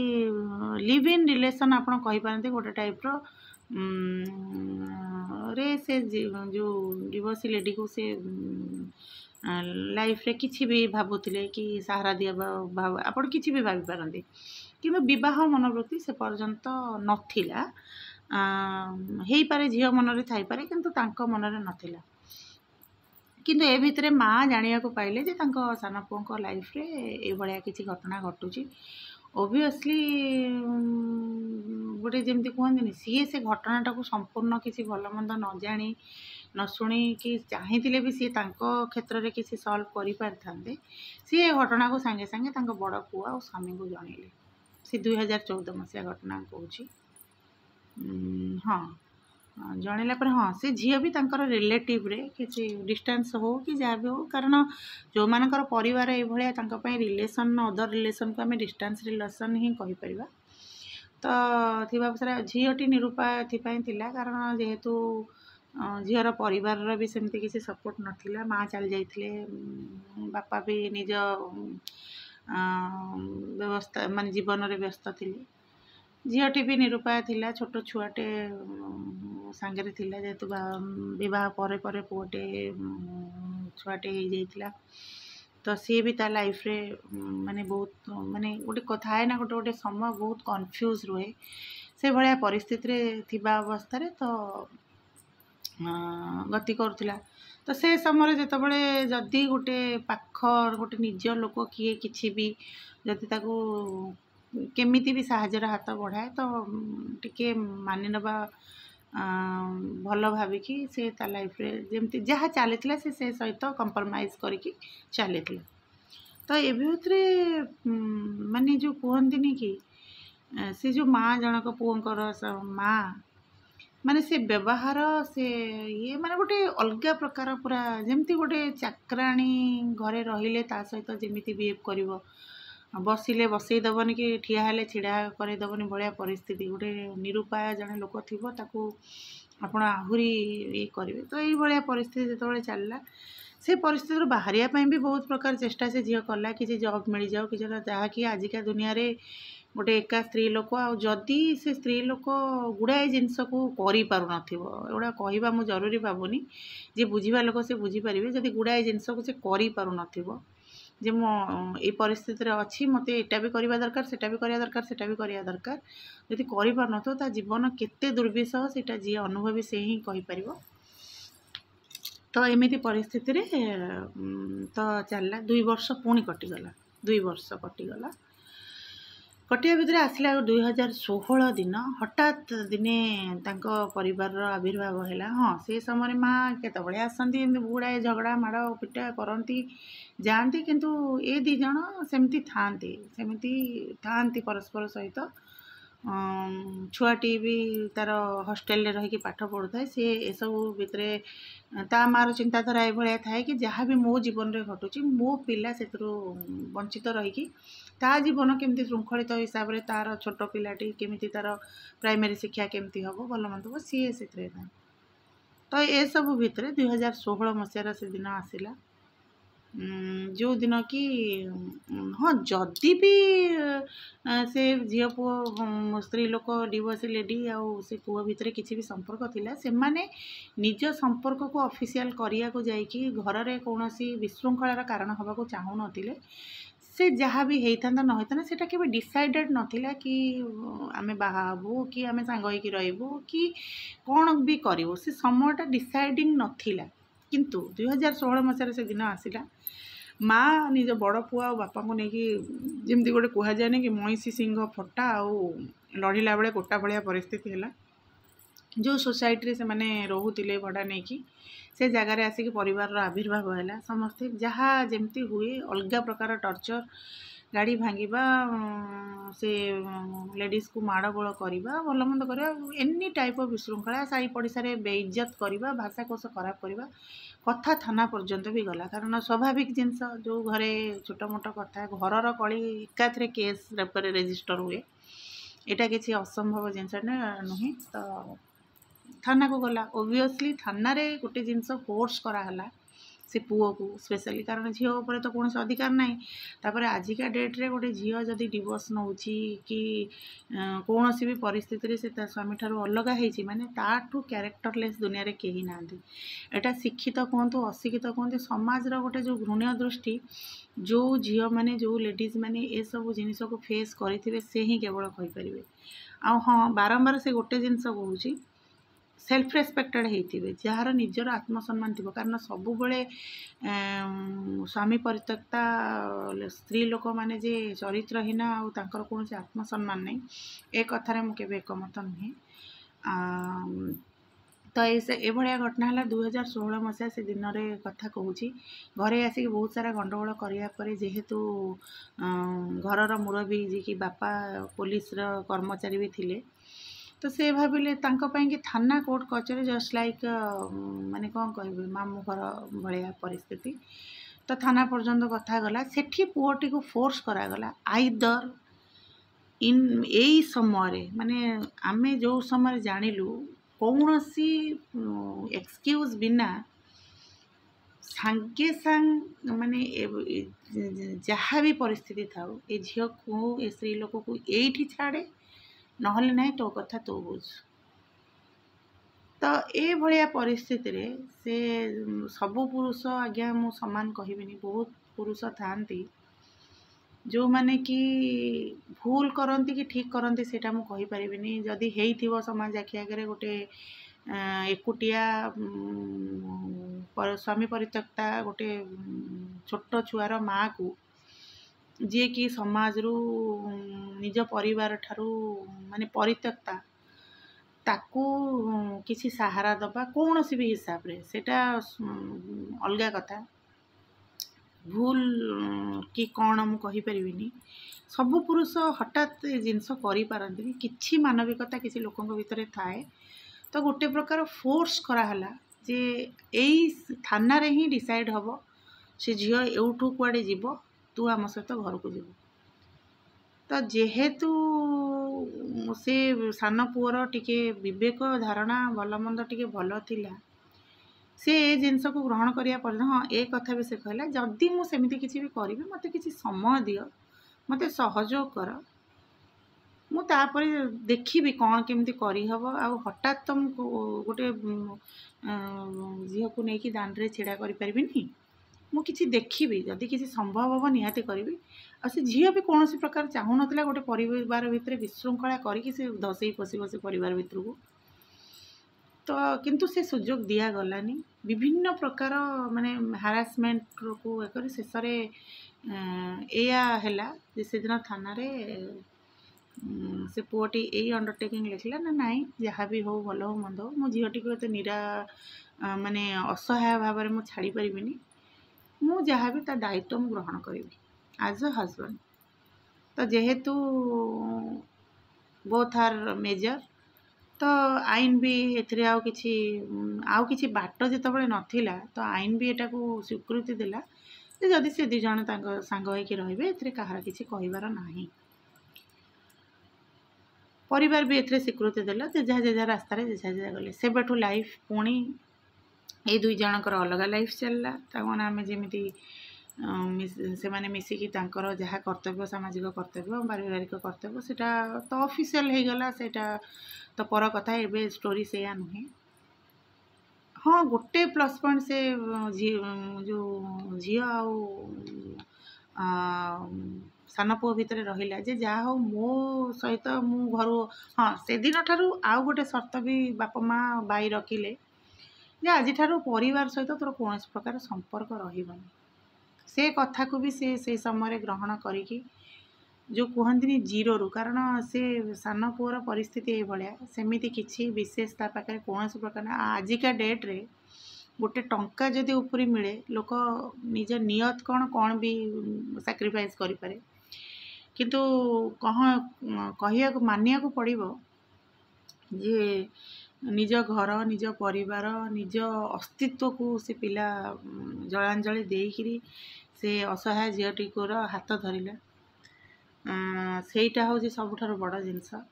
लिव इन रिलेशन आपण कहि पारते गोटे टाइप्र रे से जो डिवोर्सी लेडी को से लाइफ रे किसी भी भावुले कि सहारा दिया भाव आपण किसी भी भावी पारती कि विवाह मनोवृत्ति से पर्यंत नथिला हो पारे झील मन थाई पारे किंतु तांको मन रे नथिला किंतु ए भितर माँ जानिया को पाइले जे तांको सान पुओ लाइफ रे ए भलिया किसी घटना घटुची ओबियसली गोटे जमी कहते सी से घटनाटा को संपूर्ण किसी भल मंद न जानी न शुणी कि चाहिए भी सी क्षेत्र में किसी सल्व कर पारि सी ए घटना को सांगे सांगे बड़ पुआ और स्वामी को जनइले सी 2014 मसीहा घटना कहूँ हाँ जनइला पर हाँ से झील भी रिलेटिव रे किसी डिस्टेंस हो कि जहाँ भी हो कारण जो मानकर परिवार ये रिलेशन अदर रिलेशन को आम डिस्टेंस रिलेशन ही कहीपर तो थी सारा झीलटी निरूपा एपाई कारण जेहेतु झीर परिवार भी सेमती किसी सपोर्ट नाला माँ चली जाइए बापा भी निज व्यवस्था मान जीवन में व्यस्त थे झीलटी भी निरूपाय थिला छोट छुआटे सांगे थिला जेहेतु बह पर पुओटे छुआटे हो जाइला तो सी भी ता लाइफ रे माने बहुत माने गोटे कथा है ना गोटे गोटे समय बहुत कन्फ्यूज रुहे से भाया परिस्थिति रे थिबा अवस्था रे तो गति करुला तो से समय जितेबाला जदि गोटे पाख गोटे निज लोक किए किसी भी जदि ताको केमिति भी साहाଯ୍यर हाथ बढ़ाए तो टिके मानि नबा भल भाविकी से ता लाइफ रे जेमती जहाँ चली से सहित कंप्रोमाइज करके चली तो ये भितरे माने जो कहती कि से जो माँ जनक पुओंकर माँ माने से व्यवहार से ये माने गोटे अलग प्रकार पूरा जमती गोटे चाकराणी घरे रहिले ता सहित जमिति बिहेव करिवो बसिले बसईदेवनी कि ठिया हेले छिड़ा करदेवनी भाया परिस्थिति गोटे निरूपाय जड़े लोक थी आपण आहुरी ये करेंगे तो ये परिस्थिति जो चलला से परिस्थिति बाहर भी बहुत प्रकार चेष्टा से झील कला कि जॉब मिल जाओ कि जहाँकि आजिका दुनिया रे गोटे एका स्त्री लोक आदि से स्त्री लोक गुड़ाए जिनस को करा कहवा मुझे जरूरी भावुनी जी बुझा लोक से बुझीपारे जदि गुड़ाए जिनस को से करूँ जे मो ये परिस्थिति रे अच्छी मत एटा भी करवा दरकार सेटा भी करवा दरकार सेटा भी करवा दरकार जदि करि पार नथो ता जीवन केते दुर्विषह सेटा जी अनुभवी से ही कहि परिबो तो एमिति परिस्थिति रे तो चलला 2 वर्ष पुणी कटिगला 2 वर्ष कटिगला कटिया भितर आसला 2016 दिन हठात दिने तांको परिवार आविर्भाव है हाँ से समय माँ केतबले आसती गुड़ाए झगड़ा माड़ पिटा करती जाती किंतु ए दी जन सेमती थांती परस्पर सहित छुआटी भी तार हॉस्टेल रे रही पाठ पढ़ुए सी एसबू भितर ता मार चिंताधारा ये थाए कि जहाँ भी मो जीवन में घटुची मो पिला से वंचित रहीकि ता जीवन केमती श्रृंखलित हिसाब से तार छोट पिलाटी केमिति तार प्राइमरी शिक्षा केमती हम भल मंद सी से तो ये सब भितर 2016 मसीहार से दिन आसला जो दिन कि हाँ जदि भी से झी पुओ स्त्री लोक डिवोर्सी लेडी आउ से पुओ भितर किसी भी संपर्क थिला से माने निज संपर्क को ऑफिशियल करिया को जाइकी घर रे कोनोसी विशृंखलार कारण हवा को चाहू नथिले से जहाँ भी होता न होता सेटा केबे डिसाइडेड नथिला कि आमे बाहाबू कि आमे सांग होइकी रहबू कि कौन भी करिवो से समयटा डिसाइडिंग नथिला किंतु 2016 मसीहार से दिन आसला माँ निज बड़ पुआ और बापा को लेकिन जमी गोटे कह जाए कि महिषी सिंह फटा आउ लड़िला बेले कोटा भाया परिस्थिति है जो सोसाइटी से माने रोते भड़ा नहीं कि से जगार आसिक परिवार आविर्भाव है समस्ते जहाँ जमती हुए अलग प्रकार टर्चर गाड़ी भांगा से लेडीज को माड़ गोल करवा भल मंद करवा एनी टाइप ऑफ विशृंखला साई पड़िशा बेइज्जत करवा भाषाकोश खराब करवा कथा थाना पर्यंत भी गला कारण स्वाभाविक जिनस जो घरे छोट मोट कथा घर कली एकाथरे केस रेजिस्टर हुए ଏଇଟା କିଛି ଅସମ୍ଭବ ଜିନିଷଟା ନୁହେଁ। ତ ଥାନାକୁ ଗଲା, ଓଭିୟସଲି ଥାନାରେ ଗୋଟେ ଜିନିଷ ଫୋର୍ସ କରାହେଲା ସେ ପୁଅକୁ ସ୍ପେଶାଲି, କାରଣ ଝିଅ ଉପରେ ତ କୌଣସି ଅଧିକାର ନାହିଁ। ତାପରେ ଆଜିକା ଡେଟ୍ରେ ଗୋଟେ ଝିଅ ଯଦି ଡିଭୋର୍ସ ନେଉଛି କି କୌଣସି ବି ପରିସ୍ଥିତିରେ ସେ ତା ସ୍ୱାମୀଠାରୁ ଅଲଗା ହେଇଛି ମାନେ ତାଠୁ କ୍ୟାରେକ୍ଟରଲେସ୍ ଦୁନିଆରେ କେହି ନାହାନ୍ତି। ଏଇଟା ଶିକ୍ଷିତ କୁହନ୍ତୁ ଅଶିକ୍ଷିତ କୁହନ୍ତୁ, ସମାଜର ଗୋଟେ ଯେଉଁ ଘୃଣ୍ୟ ଦୃଷ୍ଟି, ଯେଉଁ ଝିଅମାନେ ଯେଉଁ ଲେଡ଼ିଜ୍ ମାନେ ଏସବୁ ଜିନିଷକୁ ଫେସ୍ କରିଥିବେ ସେ ହିଁ କେବଳ କହିପାରିବେ। ଆଉ ହଁ, ବାରମ୍ବାର ସେ ଗୋଟେ ଜିନିଷ କହୁଛି, ସେଲ୍ଫ ରେସ୍ପେକ୍ଟେଡ଼ ହେଇଥିବେ, ଯାହାର ନିଜର ଆତ୍ମସମ୍ମାନ ଥିବ। କାରଣ ସବୁବେଳେ ସ୍ୱାମୀ ପରିତ୍ୟକ୍ତା ସ୍ତ୍ରୀ ଲୋକମାନେ ଯେ ଚରିତ୍ରହୀନ ଆଉ ତାଙ୍କର କୌଣସି ଆତ୍ମସମ୍ମାନ ନାହିଁ, ଏ କଥାରେ ମୁଁ କେବେ ଏକମତ ନୁହେଁ। ତ ଏଭଳିଆ ଘଟଣା ହେଲା 2016 ମସିହା ସେ ଦିନରେ କଥା କହୁଛି। ଘରେ ଆସିକି ବହୁତ ସାରା ଗଣ୍ଡଗୋଳ କରିବା ପରେ ଯେହେତୁ ଘରର ମୁରବୀ ଯିଏକି ବାପା ପୋଲିସର କର୍ମଚାରୀ ବି ଥିଲେ, ତ ସେ ଭାବିଲେ ତାଙ୍କ ପାଇଁକି ଥାନା କୋର୍ଟ କଚେରୀ ଜଷ୍ଟ ଲାଇକ୍ ମାନେ କ'ଣ କହିବି ମାମୁଁ ଘର ଭଳିଆ ପରିସ୍ଥିତି। ତ ଥାନା ପର୍ଯ୍ୟନ୍ତ କଥା ଗଲା, ସେଠି ପୁଅଟିକୁ ଫୋର୍ସ କରାଗଲା ଆଇଦର ଏଇ ସମୟରେ, ମାନେ ଆମେ ଯେଉଁ ସମୟରେ ଜାଣିଲୁ କୌଣସି ଏକ୍ସକ୍ୟୁଜ୍ ବିନା ସାଙ୍ଗେ ସାଙ୍ଗ ମାନେ ଯାହା ବି ପରିସ୍ଥିତି ଥାଉ ଏ ଝିଅକୁ ଏ ସ୍ତ୍ରୀ ଲୋକକୁ ଏଇଠି ଛାଡ଼େ, ନହେଲେ ନାହିଁ ତୋ କଥା ତୁ ବୁଝ। ତ ଏଭଳିଆ ପରିସ୍ଥିତିରେ ସେ ସବୁ ପୁରୁଷ ଆଜ୍ଞା ମୁଁ ସମାନ କହିବିନି, ବହୁତ ପୁରୁଷ ଥାଆନ୍ତି ଯେଉଁମାନେ କି ଭୁଲ କରନ୍ତି କି ଠିକ୍ କରନ୍ତି ସେଇଟା ମୁଁ କହିପାରିବିନି। ଯଦି ହେଇଥିବ ସମାଜ ଆଖି ଆଗରେ ଗୋଟେ ଏକୁଟିଆ ସ୍ୱାମୀ ପରିତ୍ୟକ୍ତା ଗୋଟେ ଛୋଟ ଛୁଆର ମାଆକୁ, ଯିଏକି ସମାଜରୁ ନିଜ ପରିବାର ଠାରୁ ମାନେ ପରିତ୍ୟକ୍ତା, ତାକୁ କିଛି ସାହାରା ଦେବା କୌଣସି ବି ହିସାବରେ ସେଇଟା ଅଲଗା କଥା, ଭୁଲ କି କ'ଣ ମୁଁ କହିପାରିବିନି। ସବୁ ପୁରୁଷ ହଠାତ୍ ଏ ଜିନିଷ କରିପାରନ୍ତିନି, କିଛି ମାନବିକତା କିଛି ଲୋକଙ୍କ ଭିତରେ ଥାଏ। ତ ଗୋଟେ ପ୍ରକାର ଫୋର୍ସ କରାହେଲା ଯେ ଏଇ ଥାନାରେ ହିଁ ଡିସାଇଡ଼୍ ହେବ ସେ ଝିଅ ଏଉଠୁ କୁଆଡ଼େ ଯିବ, ତୁ ଆମ ସହିତ ଘରକୁ ଯିବୁ। ତ ଯେହେତୁ ସେ ସାନ ପୁଅର ଟିକେ ବିବେକ ଧାରଣା ଭଲ ମନ୍ଦ ଟିକେ ଭଲ ଥିଲା, ସେ ଏ ଜିନିଷକୁ ଗ୍ରହଣ କରିବା ପର୍ଯ୍ୟନ୍ତ ହଁ ଏ କଥା ବି ସେ କହିଲା, ଯଦି ମୁଁ ସେମିତି କିଛି ବି କରିବି ମୋତେ କିଛି ସମୟ ଦିଅ, ମୋତେ ସହଯୋଗ କର, ମୁଁ ତାପରେ ଦେଖିବି କ'ଣ କେମିତି କରିହେବ। ଆଉ ହଠାତ୍ ତ ମୁଁ ଗୋଟେ ଝିଅକୁ ନେଇକି ଦାଣ୍ଡରେ ଛିଡ଼ା କରିପାରିବିନି, ମୁଁ କିଛି ଦେଖିବି, ଯଦି କିଛି ସମ୍ଭବ ହେବ ନିହାତି କରିବି। ଆଉ ସେ ଝିଅ ବି କୌଣସି ପ୍ରକାର ଚାହୁଁନଥିଲା ଗୋଟେ ପରିବାର ଭିତରେ ବିଶୃଙ୍ଖଳା କରିକି ସେ ଧସେଇ ପଶିବ ସେ ପରିବାର ଭିତରକୁ। ତ କିନ୍ତୁ ସେ ସୁଯୋଗ ଦିଆଗଲାନି, ବିଭିନ୍ନ ପ୍ରକାର ମାନେ ହାରାସମେଣ୍ଟକୁ କରି ଶେଷରେ ଏଇଆ ହେଲା ଯେ ସେଦିନ ଥାନାରେ ସେ ପୁଅଟି ଏଇ ଅଣ୍ଡରଟେକିଂ ଲେଖିଲା ନା ନାଇଁ ଯାହା ବି ହେଉ ଭଲ ହେଉ ମନ୍ଦ ହେଉ, ମୋ ଝିଅଟିକୁ ଏତେ ମାନେ ଅସହାୟ ଭାବରେ ମୁଁ ଛାଡ଼ି ପାରିବିନି, ମୁଁ ଯାହା ବି ତା ଦାୟିତ୍ୱ ମୁଁ ଗ୍ରହଣ କରିବି ଆଜ୍ ଅ ହଜବେଣ୍ଡ। ତ ଯେହେତୁ ବୋଥ୍ ଆର୍ ମେଜର, ତ ଆଇନ ବି ଏଥିରେ ଆଉ କିଛି ବାଟ ଯେତେବେଳେ ନଥିଲା, ତ ଆଇନ ବି ଏଟାକୁ ସ୍ୱୀକୃତି ଦେଲା ଯେ ଯଦି ସେ ଦୁଇ ଜଣ ତାଙ୍କ ସାଙ୍ଗ ହେଇକି ରହିବେ, ଏଥିରେ କାହାର କିଛି କହିବାର ନାହିଁ। ପରିବାର ବି ଏଥିରେ ସ୍ୱୀକୃତି ଦେଲା, ଯେଝା ରାସ୍ତାରେ ଯେଝା ଗଲେ। ସେବେଠୁ ଲାଇଫ୍ ପୁଣି ଏଇ ଦୁଇ ଜଣଙ୍କର ଅଲଗା ଲାଇଫ୍ ଚାଲିଲା। ତାମାନେ ଆମେ ଯେମିତି ସେମାନେ ମିଶିକି ତାଙ୍କର ଯାହା କର୍ତ୍ତବ୍ୟ, ସାମାଜିକ କର୍ତ୍ତବ୍ୟ, ପାରିବାରିକ କର୍ତ୍ତବ୍ୟ, ସେଇଟା ତ ଅଫିସିଆଲ୍ ହେଇଗଲା, ସେଇଟା ତ ପର କଥା। ଏବେ ଷ୍ଟୋରି ସେଇଆ ନୁହେଁ। ହଁ, ଗୋଟେ ପ୍ଲସ୍ ପଏଣ୍ଟ ସେ ଯେଉଁ ଝିଅ ଆଉ ସାନ ପୁଅ ଭିତରେ ରହିଲା ଯେ ଯାହା ହଉ ମୋ ସହିତ ମୁଁ ଘରୁ, ହଁ ସେଦିନ ଠାରୁ ଆଉ ଗୋଟେ ସର୍ତ୍ତ ବି ବାପା ମା ବାଇ ରଖିଲେ ଯେ ଆଜିଠାରୁ ପରିବାର ସହିତ ତୋର କୌଣସି ପ୍ରକାର ସମ୍ପର୍କ ରହିବନି। ସେ କଥାକୁ ବି ସେ ସେଇ ସମୟରେ ଗ୍ରହଣ କରିକି ଯେଉଁ କୁହନ୍ତିନି ଜିରୋରୁ, କାରଣ ସେ ସାନ ପୁଅର ପରିସ୍ଥିତି ଏଇଭଳିଆ, ସେମିତି କିଛି ବିଶେଷ ତା ପାଖରେ କୌଣସି ପ୍ରକାର ଆଜିକା ଡେଟ୍ରେ ଗୋଟେ ଟଙ୍କା ଯଦି ଉପରି ମିଳେ, ଲୋକ ନିଜ ନିୟତ କ'ଣ ବି ସାକ୍ରିଫାଇସ୍ କରିପାରେ। କିନ୍ତୁ କହିବାକୁ ମାନିବାକୁ ପଡ଼ିବ ଯେ ନିଜ ଘର, ନିଜ ପରିବାର, ନିଜ ଅସ୍ତିତ୍ୱକୁ ସେ ପିଲା ଜଳାଞ୍ଜଳି ଦେଇକିରି ସେ ଅସହାୟ ଝିଅଟିର ହାତ ଧରିଲା। ସେଇଟା ହେଉଛି ସବୁଠାରୁ ବଡ଼ ଜିନିଷ।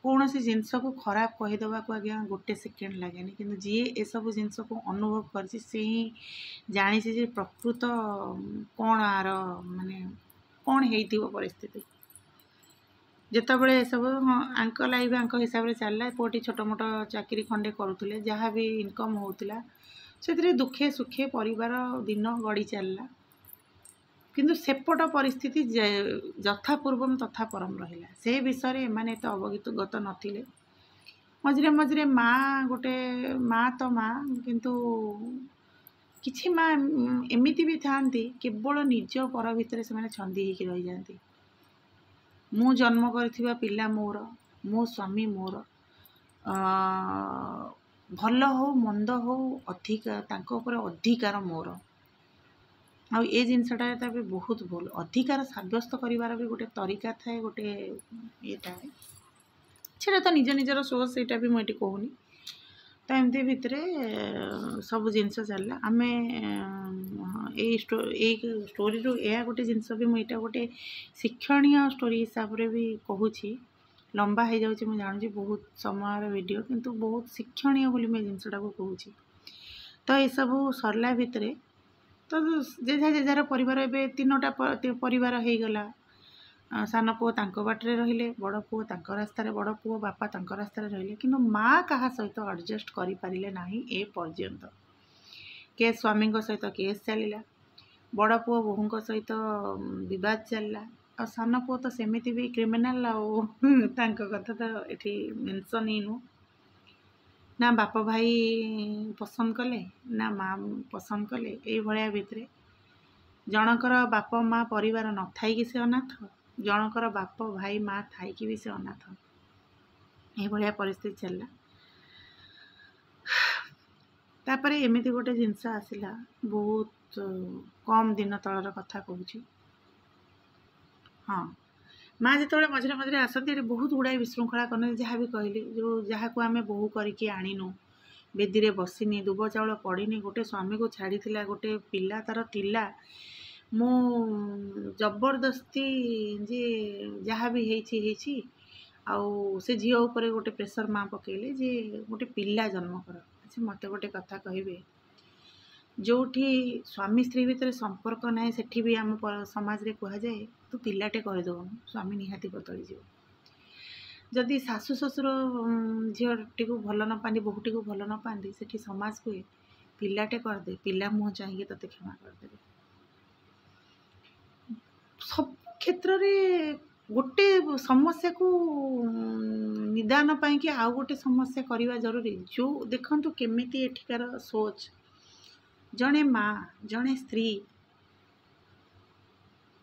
କୌଣସି ଜିନିଷକୁ ଖରାପ କହିଦେବାକୁ ଆଜ୍ଞା ଗୋଟେ ସେକେଣ୍ଡ ଲାଗେନି, କିନ୍ତୁ ଯିଏ ଏସବୁ ଜିନିଷକୁ ଅନୁଭବ କରିଛି ସେ ହିଁ ଜାଣିଛି ଯେ ପ୍ରକୃତ କ'ଣ ଆର ମାନେ କ'ଣ ହେଇଥିବ ପରିସ୍ଥିତି। ଯେତେବେଳେ ଏସବୁ ଆଙ୍କ ଲାଇଫ୍ ଆଙ୍କ ହିସାବରେ ଚାଲିଲା, ପୁଅଟି ଛୋଟ ମୋଟ ଚାକିରି ଖଣ୍ଡେ କରୁଥିଲେ, ଯାହା ବି ଇନକମ୍ ହେଉଥିଲା ସେଥିରେ ଦୁଃଖେ ସୁଖେ ପରିବାର ଦିନ ଗଡ଼ି ଚାଲିଲା। କିନ୍ତୁ ସେପଟ ପରିସ୍ଥିତି ଯଥା ପୂର୍ବମ୍ ତଥା ପରମ୍ ରହିଲା। ସେ ବିଷୟରେ ଏମାନେ ଏତେ ଅବଗତ ନଥିଲେ। ମଝିରେ ମଝିରେ ଗୋଟେ ମା ତ ମା, କିନ୍ତୁ କିଛି ମା ଏମିତି ବି ଥାଆନ୍ତି କେବଳ ନିଜ ପର ଭିତରେ ସେମାନେ ଛନ୍ଦି ହେଇକି ରହିଯାଆନ୍ତି। ମୁଁ ଜନ୍ମ କରିଥିବା ପିଲା ମୋର, ମୋ ସ୍ୱାମୀ ମୋର, ଭଲ ହଉ ମନ୍ଦ ହଉ ତାଙ୍କ ଉପରେ ଅଧିକାର ମୋର। ଆଉ ଏ ଜିନିଷଟା ବି ବହୁତ ଭୁଲ। ଅଧିକାର ସାବ୍ୟସ୍ତ କରିବାର ବି ଗୋଟେ ତରିକା ଥାଏ, ଗୋଟେ ଇଏଟା ସେଇଟା ତ ନିଜ ନିଜର ସୋର୍ସ, ସେଇଟା ବି ମୁଁ ଏଠି କହୁନି। ତ ଏମିତି ଭିତରେ ସବୁ ଜିନିଷ ଚାଲିଲା। ଆମେ ଏଇ ଷ୍ଟୋରିରୁ ଏହା ଗୋଟେ ଜିନିଷ ବି ମୁଁ ଏଇଟା ଗୋଟେ ଶିକ୍ଷଣୀୟ ଷ୍ଟୋରି ହିସାବରେ ବି କହୁଛି। ଲମ୍ବା ହେଇଯାଉଛି ମୁଁ ଜାଣୁଛି, ବହୁତ ସମୟର ଭିଡ଼ିଓ, କିନ୍ତୁ ବହୁତ ଶିକ୍ଷଣୀୟ ବୋଲି ମୁଁ ଏ ଜିନିଷଟାକୁ କହୁଛି। ତ ଏସବୁ ସରିଲା ଭିତରେ ତ ଯେଝାର ପରିବାର, ଏବେ 3ଟା ପରିବାର ହେଇଗଲା। ସାନ ପୁଅ ତାଙ୍କ ବାଟରେ ରହିଲେ, ବଡ଼ ପୁଅ ତାଙ୍କ ରାସ୍ତାରେ, ବଡ଼ ପୁଅ ବାପା ତାଙ୍କ ରାସ୍ତାରେ ରହିଲେ, କିନ୍ତୁ ମା କାହା ସହିତ ଆଡ଼ଜଷ୍ଟ କରିପାରିଲେ ନାହିଁ ଏ ପର୍ଯ୍ୟନ୍ତ। କେସ୍ ସ୍ୱାମୀଙ୍କ ସହିତ କେସ୍ ଚାଲିଲା, ବଡ଼ ପୁଅ ବୋହୂଙ୍କ ସହିତ ବିବାଦ ଚାଲିଲା, ଆଉ ସାନ ପୁଅ ତ ସେମିତି ବି କ୍ରିମିନାଲ୍, ଆଉ ତାଙ୍କ କଥା ତ ଏଠି ମେନସନ୍ ହିଁ ନୁହଁ। ନା ବାପ ଭାଇ ପସନ୍ଦ କଲେ, ନା ମା ପସନ୍ଦ କଲେ। ଏଇଭଳିଆ ଭିତରେ ଜଣଙ୍କର ବାପ ମା ପରିବାର ନଥାଇକି ସେ ଅନାଥ, ଜଣଙ୍କର ବାପ ଭାଇ ମା ଥାଇକି ବି ସେ ଅନାଥ। ଏଇଭଳିଆ ପରିସ୍ଥିତି ଚାଲିଲା। ତାପରେ ଏମିତି ଗୋଟେ ଜିନିଷ ଆସିଲା, ବହୁତ କମ୍ ଦିନ ତଳର କଥା କହୁଛି। ମା ଯେତେବେଳେ ମଝିରେ ମଝିରେ ଆସନ୍ତି, ଏଠି ବହୁତ ଗୁଡ଼ାଏ ବିଶୃଙ୍ଖଳା କରନ୍ତି। ଯାହା ବି କହିଲି, ଯାହାକୁ ଆମେ ବୋହୂ କରିକି ଆଣିନୁ, ବେଦିରେ ବସିନି, ଦୁବ ଚାଉଳ ପଡ଼ିନି, ଗୋଟେ ସ୍ୱାମୀକୁ ଛାଡ଼ିଥିଲା, ଗୋଟେ ପିଲା ତାର ଥିଲା, ମୁଁ ଜବରଦସ୍ତି ଯେ ଯାହା ବି ହେଇଛି, ଆଉ ସେ ଝିଅ ଉପରେ ଗୋଟେ ପ୍ରେସର ମା ପକେଇଲେ ଯେ ଗୋଟେ ପିଲା ଜନ୍ମ କର। ଆଚ୍ଛା, ମୋତେ ଗୋଟେ କଥା କହିବେ, ଯେଉଁଠି ସ୍ୱାମୀ ସ୍ତ୍ରୀ ଭିତରେ ସମ୍ପର୍କ ନାହିଁ ସେଠି ବି ଆମ ସମାଜରେ କୁହାଯାଏ ତୁ ପିଲାଟେ କରିଦେଉନୁ, ସ୍ୱାମୀ ନିହାତି ବଦଳିଯିବ। ଯଦି ଶାଶୁ ଶ୍ୱଶୁର ଝିଅଟିକୁ ଭଲ ନ ପାଆନ୍ତି, ବୋହୂଟିକୁ ଭଲ ନ ପାଆନ୍ତି, ସେଠି ସମାଜ କୁହେ ପିଲାଟେ କରିଦେ, ପିଲା ମୁହଁ ଚାହିଁକି ତୋତେ କ୍ଷମା କରିଦେବେ। ସବୁ କ୍ଷେତ୍ରରେ ଗୋଟେ ସମସ୍ୟାକୁ ନିଦାନ ପାଇଁକି ଆଉ ଗୋଟେ ସମସ୍ୟା କରିବା ଜରୁରୀ। ଦେଖନ୍ତୁ କେମିତି ଏଠିକାର ସୋଚ୍। ଜଣେ ମା, ଜଣେ ସ୍ତ୍ରୀ,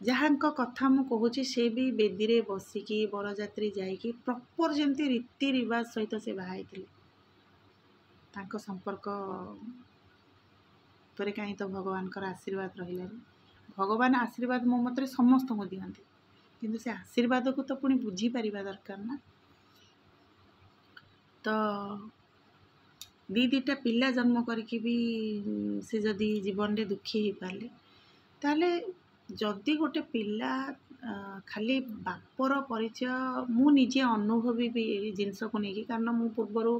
ଯାହାଙ୍କ କଥା ମୁଁ କହୁଛି, ସେ ବି ବେଦିରେ ବସିକି ବରଯାତ୍ରୀ ଯାଇକି ପ୍ରପର୍ ଯେମିତି ରୀତି ରିବାଜ ସହିତ ସେ ବାହା ହେଇଥିଲେ। ତାଙ୍କ ସମ୍ପର୍କ ଉପରେ କାହିଁ ତ ଭଗବାନଙ୍କର ଆଶୀର୍ବାଦ ରହିଲାନି। ଭଗବାନ ଆଶୀର୍ବାଦ ମୋ ମତରେ ସମସ୍ତଙ୍କୁ ଦିଅନ୍ତି, କିନ୍ତୁ ସେ ଆଶୀର୍ବାଦକୁ ତ ପୁଣି ବୁଝିପାରିବା ଦରକାର ନା। ତ ଦିଟା ପିଲା ଜନ୍ମ କରିକି ବି ସେ ଯଦି ଜୀବନରେ ଦୁଃଖୀ ହେଇପାରିଲେ, ତାହେଲେ ଯଦି ଗୋଟେ ପିଲା ଖାଲି ବାପର ପରିଚୟ, ମୁଁ ନିଜେ ଅନୁଭବୀ ବି ଏଇ ଜିନିଷକୁ ନେଇକି, କାରଣ ମୁଁ ପୂର୍ବରୁ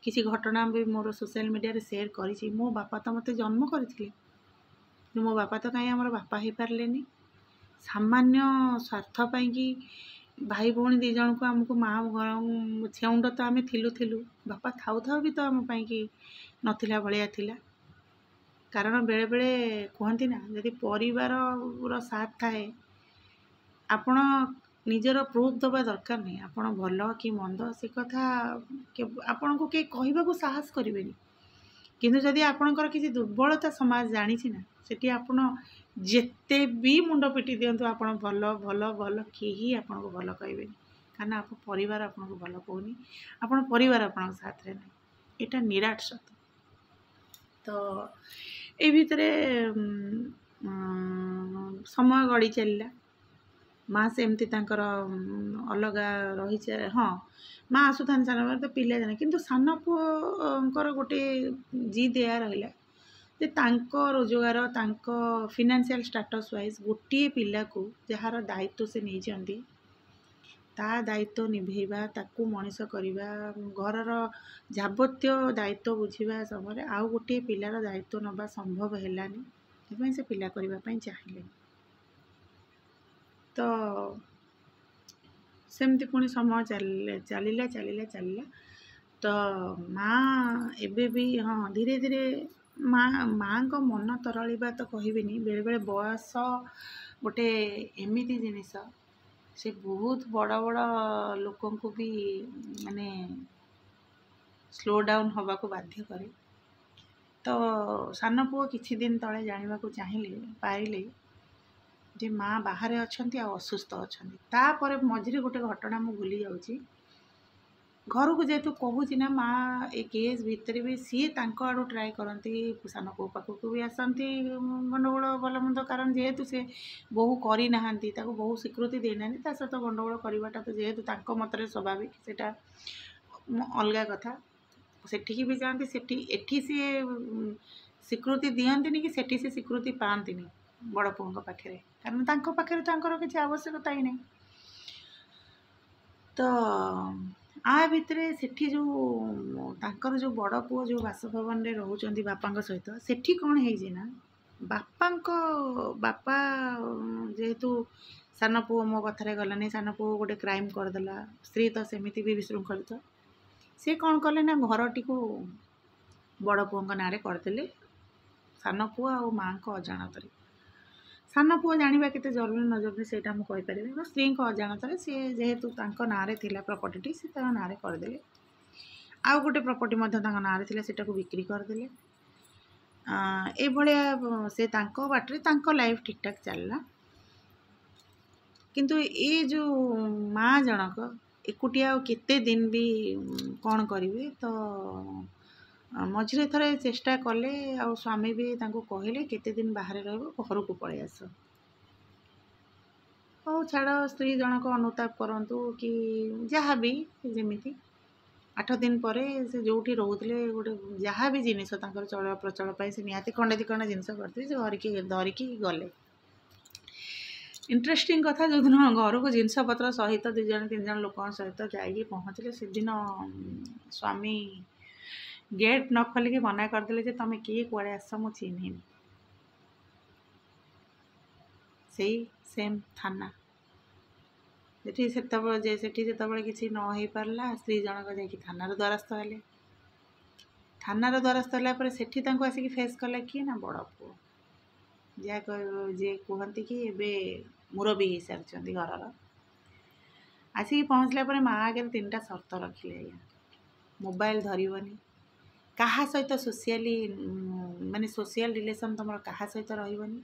କିଛି ଘଟଣା ବି ମୋର ସୋସିଆଲ ମିଡ଼ିଆରେ ସେୟାର କରିଛି। ମୋ ବାପା ତ ମୋତେ ଜନ୍ମ କରିଥିଲେ, ମୋ ବାପା ତ କାହିଁ ଆମର ବାପା ହେଇପାରିଲେନି। ସାମାନ୍ୟ ସ୍ୱାର୍ଥ ପାଇଁକି ଭାଇ ଭଉଣୀ 2 ଜଣଙ୍କୁ ଆମକୁ ମା ଛେଉଣ୍ଡ ତ ଆମେ ଥିଲୁ, ବାପା ଥାଉ ବି ତ ଆମ ପାଇଁକି ନଥିଲା ଭଳିଆ ଥିଲା। କାରଣ ବେଳେବେଳେ କୁହନ୍ତି ନା, ଯଦି ପରିବାରର ସାଥ ଥାଏ, ଆପଣ ନିଜର ପ୍ରୁଫ୍ ଦେବା ଦରକାର ନାହିଁ, ଆପଣ ଭଲ କି ମନ୍ଦ ସେ କଥା ଆପଣଙ୍କୁ କେହି କହିବାକୁ ସାହସ କରିବେନି। କିନ୍ତୁ ଯଦି ଆପଣଙ୍କର କିଛି ଦୁର୍ବଳତା ସମାଜ ଜାଣିଛି ନା, ସେଠି ଆପଣ ଯେତେ ବି ମୁଣ୍ଡ ପିଟି ଦିଅନ୍ତୁ, ଆପଣ ଭଲ, କେହି ଆପଣଙ୍କୁ ଭଲ କହିବେନି। କାରଣ ଆପଣ ପରିବାର ଆପଣଙ୍କୁ ଭଲ କହୁନି, ଆପଣ ପରିବାର ଆପଣଙ୍କ ସାଥରେ ନାହିଁ। ଏଇଟା ନିରାଟ ସତ। ତ ଏଇ ଭିତରେ ସମୟ ଗଡ଼ି ଚାଲିଲା। ମା ସେମିତି ତାଙ୍କର ଅଲଗା ମା ଆସୁଥାନ୍ତି ସାନ ତ ପିଲା ଜାଣେ, କିନ୍ତୁ ସାନ ପୁଅଙ୍କର ଗୋଟେ ଜିଦ୍ ଏୟା ରହିଲା ଯେ ତାଙ୍କ ରୋଜଗାର, ତାଙ୍କ ଫିନାନ୍ସିଆଲ୍ ଷ୍ଟାଟସ୍ ୱାଇଜ୍ ଗୋଟିଏ ପିଲାକୁ ଯାହାର ଦାୟିତ୍ୱ ସେ ନେଇଛନ୍ତି, ତା ଦାୟିତ୍ୱ ନିଭେଇବା, ତାକୁ ମଣିଷ କରିବା, ଘରର ଯାବତୀୟ ଦାୟିତ୍ୱ ବୁଝିବା ସମୟରେ ଆଉ ଗୋଟିଏ ପିଲାର ଦାୟିତ୍ୱ ନେବା ସମ୍ଭବ ହେଲାନି। ସେଥିପାଇଁ ସେ ପିଲା କରିବା ପାଇଁ ଚାହିଁଲେନି। ତ ସେମିତି ପୁଣି ସମୟ ଚାଲିଲା। ତ ଏବେ ବି ହଁ ଧୀରେ ଧୀରେ ମାଆଙ୍କ ମନ ତରଳିବା ତ କହିବିନି, ବେଳେବେଳେ ବୟସ ଗୋଟେ ଏମିତି ଜିନିଷ, ସେ ବହୁତ ବଡ଼ ବଡ଼ ଲୋକଙ୍କୁ ବି ମାନେ ସ୍ଲୋ ଡାଉନ୍ ହେବାକୁ ବାଧ୍ୟ କରେ। ତ ସାନ ପୁଅ କିଛି ଦିନ ତଳେ ଜାଣିବାକୁ ପାରିଲେ ଯେ ମା ବାହାରେ ଅଛନ୍ତି ଆଉ ଅସୁସ୍ଥ ଅଛନ୍ତି। ତାପରେ ମଝିରେ ଗୋଟେ ଘଟଣା ମୁଁ ଭୁଲି ଯାଉଛି। ଘରକୁ ଯେହେତୁ କହୁଛି ନା, ମା ଏ କେସ୍ ଭିତରେ ବି ସିଏ ତାଙ୍କ ଆଡ଼ୁ ଟ୍ରାଏ କରନ୍ତି, ସାନ ପୁଅ ପାଖକୁ ବି ଆସନ୍ତି ଗଣ୍ଡଗୋଳ ଭଲ ମନ୍ଦ, କାରଣ ଯେହେତୁ ସେ ବୋହୂ କରିନାହାନ୍ତି, ତାକୁ ବୋହୂ ସ୍ୱୀକୃତି ଦେଇନାହାନ୍ତି, ତା ସହିତ ଗଣ୍ଡଗୋଳ କରିବାଟା ତ ଯେହେତୁ ତାଙ୍କ ମତରେ ସ୍ୱାଭାବିକ, ସେଇଟା ଅଲଗା କଥା। ସେଠିକି ବି ଯାଆନ୍ତି, ଏଠି ସିଏ ସ୍ୱୀକୃତି ଦିଅନ୍ତିନି କି ସେଠି ସେ ସ୍ୱୀକୃତି ପାଆନ୍ତିନି ବଡ଼ ପୁଅଙ୍କ ପାଖରେ, କାରଣ ତାଙ୍କ ପାଖରେ ତାଙ୍କର କିଛି ଆବଶ୍ୟକତା ହିଁ ନାହିଁ। ତ ଭିତରେ ସେଠି ତାଙ୍କର ଯେଉଁ ବଡ଼ ପୁଅ ଯେଉଁ ବାସଭବନରେ ରହୁଛନ୍ତି ବାପାଙ୍କ ସହିତ, ସେଠି କ'ଣ ହେଇଛି ନା, ବାପା ଯେହେତୁ ସାନ ପୁଅ ମୋ କଥାରେ ଗଲାନି, ସାନ ପୁଅ ଗୋଟେ କ୍ରାଇମ୍ କରିଦେଲା, ସ୍ତ୍ରୀ ତ ସେମିତି ବି ବିଶୃଙ୍ଖଳିତ, ସେ କ'ଣ କଲେ ନା ଘରଟିକୁ ବଡ଼ ପୁଅଙ୍କ ନାଁରେ କରିଦେଲେ, ସାନ ପୁଅ ଆଉ ମାଆଙ୍କ ଅଜାଣତରେ। ସାନ ପୁଅ ଜାଣିବା କେତେ ଜରୁରୀ ନ ଜରୁରୀ ସେଇଟା ମୁଁ କହିପାରିବି, ମୋ ସ୍ତ୍ରୀଙ୍କ ଅଜାଣତରେ ସିଏ ଯେହେତୁ ତାଙ୍କ ନାଁରେ ଥିଲା ପ୍ରପର୍ଟିଟି, ସେ ତାଙ୍କ ନାଁରେ କରିଦେଲେ। ଆଉ ଗୋଟେ ପ୍ରପର୍ଟି ମଧ୍ୟ ତାଙ୍କ ନାଁରେ ଥିଲା, ସେଟାକୁ ବିକ୍ରି କରିଦେଲେ। ଏଭଳିଆ ସେ ତାଙ୍କ ବାଟରେ ତାଙ୍କ ଲାଇଫ୍ ଠିକ୍ଠାକ୍ ଚାଲିଲା। କିନ୍ତୁ ଏ ଯେଉଁ ମା ଜଣକ ଏକୁଟିଆ ଆଉ କେତେ ଦିନ ବି କ'ଣ କରିବେ। ତ ମଝିରେ ଥରେ ଚେଷ୍ଟା କଲେ, ଆଉ ସ୍ୱାମୀ ବି ତାଙ୍କୁ କହିଲେ କେତେ ଦିନ ବାହାରେ ରହିବ, ଘରକୁ ପଳେଇ ଆସ। ହଉ ଛାଡ଼, ସ୍ତ୍ରୀ ଜଣକ ଅନୁତାପ କରନ୍ତୁ କି ଯାହା ବି, ଯେମିତି 8 ଦିନ ପରେ ସେ ଯେଉଁଠି ରହୁଥିଲେ, ଗୋଟେ ଯାହା ବି ଜିନିଷ ତାଙ୍କର ଚଳ ପ୍ରଚଳ ପାଇଁ ସେ ନିହାତି ଖଣ୍ଡେ ଦି ଖଣ୍ଡେ ଜିନିଷ କରିଥିବେ, ସେ ଧରିକି ଗଲେ। ଇଣ୍ଟରେଷ୍ଟିଂ କଥା, ଯେଉଁଦିନ ଘରକୁ ଜିନିଷପତ୍ର ସହିତ 2 ଜଣ 3 ଜଣ ଲୋକଙ୍କ ସହିତ ଯାଇକି ପହଞ୍ଚିଲେ, ସେଦିନ ସ୍ୱାମୀ ଗେଟ୍ ନ ଖୋଲିକି ମନା କରିଦେଲେ ଯେ ତମେ କିଏ, କୁଆଡ଼େ ଆସ, ମୁଁ ଚିହ୍ନିନି। ସେଇ ସେମ୍ ଥାନା। ସେଠି ଯେତେବେଳେ କିଛି ନ ହେଇପାରିଲା, ସ୍ତ୍ରୀ ଜଣକ ଯାଇକି ଥାନାର ଦ୍ୱାରସ୍ଥ ହେଲେ। ଥାନାର ଦ୍ୱାରସ୍ଥ ହେଲା ପରେ ସେଠି ତାଙ୍କୁ ଆସିକି ଫେସ୍ କଲେ କିଏ ନା, ବଡ଼ ପୁଅ, ଯିଏ କୁହନ୍ତି କି ଏବେ ମୁରବୀ ହେଇସାରିଛନ୍ତି ଘରର। ଆସିକି ପହଞ୍ଚିଲା ପରେ ମା ଆଗରେ 3ଟା ସର୍ତ୍ତ ରଖିଲେ। ଆଜ୍ଞା, ମୋବାଇଲ ଧରିବନି, କାହା ସହିତ ସୋସିଆଲ ରିଲେସନ୍ ତୁମର କାହା ସହିତ ରହିବନି,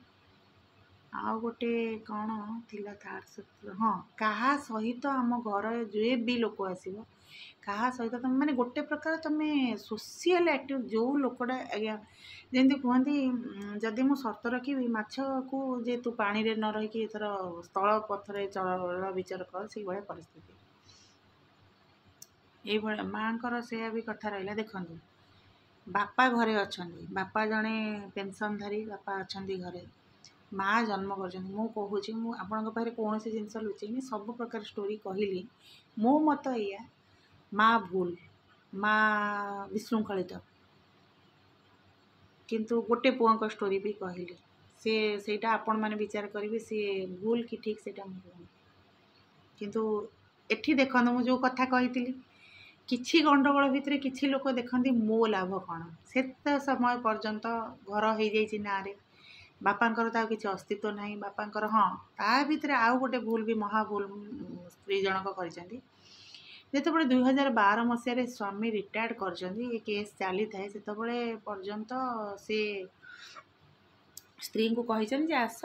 ଆଉ ଗୋଟେ କ'ଣ ଥିଲା ଥାର୍ଡ଼ ସୂତ୍ର, ହଁ, କାହା ସହିତ ଆମ ଘର ଯେ ବି ଲୋକ ଆସିବ, କାହା ସହିତ ତମେ ଗୋଟେ ପ୍ରକାର ତମେ ସୋସିଆଲ ଆକ୍ଟିଭ୍, ଯେଉଁ ଲୋକଟା ଆଜ୍ଞା ଯେମିତି କୁହନ୍ତି, ଯଦି ମୁଁ ସର୍ତ୍ତ ରଖିବି ମାଛକୁ ଯେ ତୁ ପାଣିରେ ନ ରହିକି ଏଥର ସ୍ଥଳ ପଥରେ ଚଳ ବିଚାର କର, ସେଇଭଳିଆ ପରିସ୍ଥିତି। ଏଇଭଳିଆ ମାଆଙ୍କର ସେୟା ବି କଥା ରହିଲା। ଦେଖନ୍ତୁ, ବାପା ଘରେ ଅଛନ୍ତି, ବାପା ଜଣେ ପେନସନଧାରୀ ବାପା ଅଛନ୍ତି ଘରେ, ମା ଜନ୍ମ କରିଛନ୍ତି। ମୁଁ କହୁଛି, ମୁଁ ଆପଣଙ୍କ ପାଖରେ କୌଣସି ଜିନିଷ ଲୁଚେଇନି, ସବୁ ପ୍ରକାର ଷ୍ଟୋରି କହିଲି। ମୋ ମତ ଏଇଆ, ମା ଭୁଲ, ମା ବିଶୃଙ୍ଖଳିତ, କିନ୍ତୁ ଗୋଟେ ପୁଅଙ୍କ ଷ୍ଟୋରି ବି କହିଲି। ସେଇଟା ଆପଣମାନେ ବିଚାର କରିବେ, ସିଏ ଭୁଲ କି ଠିକ୍ ସେଇଟା ମୁଁ କହୁନି। କିନ୍ତୁ ଏଠି ଦେଖନ୍ତୁ, ମୁଁ ଯେଉଁ କଥା କହିଥିଲି, କିଛି ଗଣ୍ଡଗୋଳ ଭିତରେ କିଛି ଲୋକ ଦେଖନ୍ତି ମୋ ଲାଭ କ'ଣ। ସେତେ ସମୟ ପର୍ଯ୍ୟନ୍ତ ଘର ହେଇଯାଇଛି ନାଁରେ, ବାପାଙ୍କର ତ ଆଉ କିଛି ଅସ୍ତିତ୍ୱ ନାହିଁ। ବାପାଙ୍କର ତା ଭିତରେ ଆଉ ଗୋଟେ ଭୁଲ ବି ମହା ଭୁଲ ସ୍ତ୍ରୀ ଜଣକ କରିଛନ୍ତି। ଯେତେବେଳେ 2012 ମସିହାରେ ସ୍ୱାମୀ ରିଟାୟାର୍ଡ଼ କରିଛନ୍ତି, ଏ କେସ୍ ଚାଲିଥାଏ, ସେତେବେଳେ ପର୍ଯ୍ୟନ୍ତ ସେ ସ୍ତ୍ରୀଙ୍କୁ କହିଛନ୍ତି ଯେ ଆସ,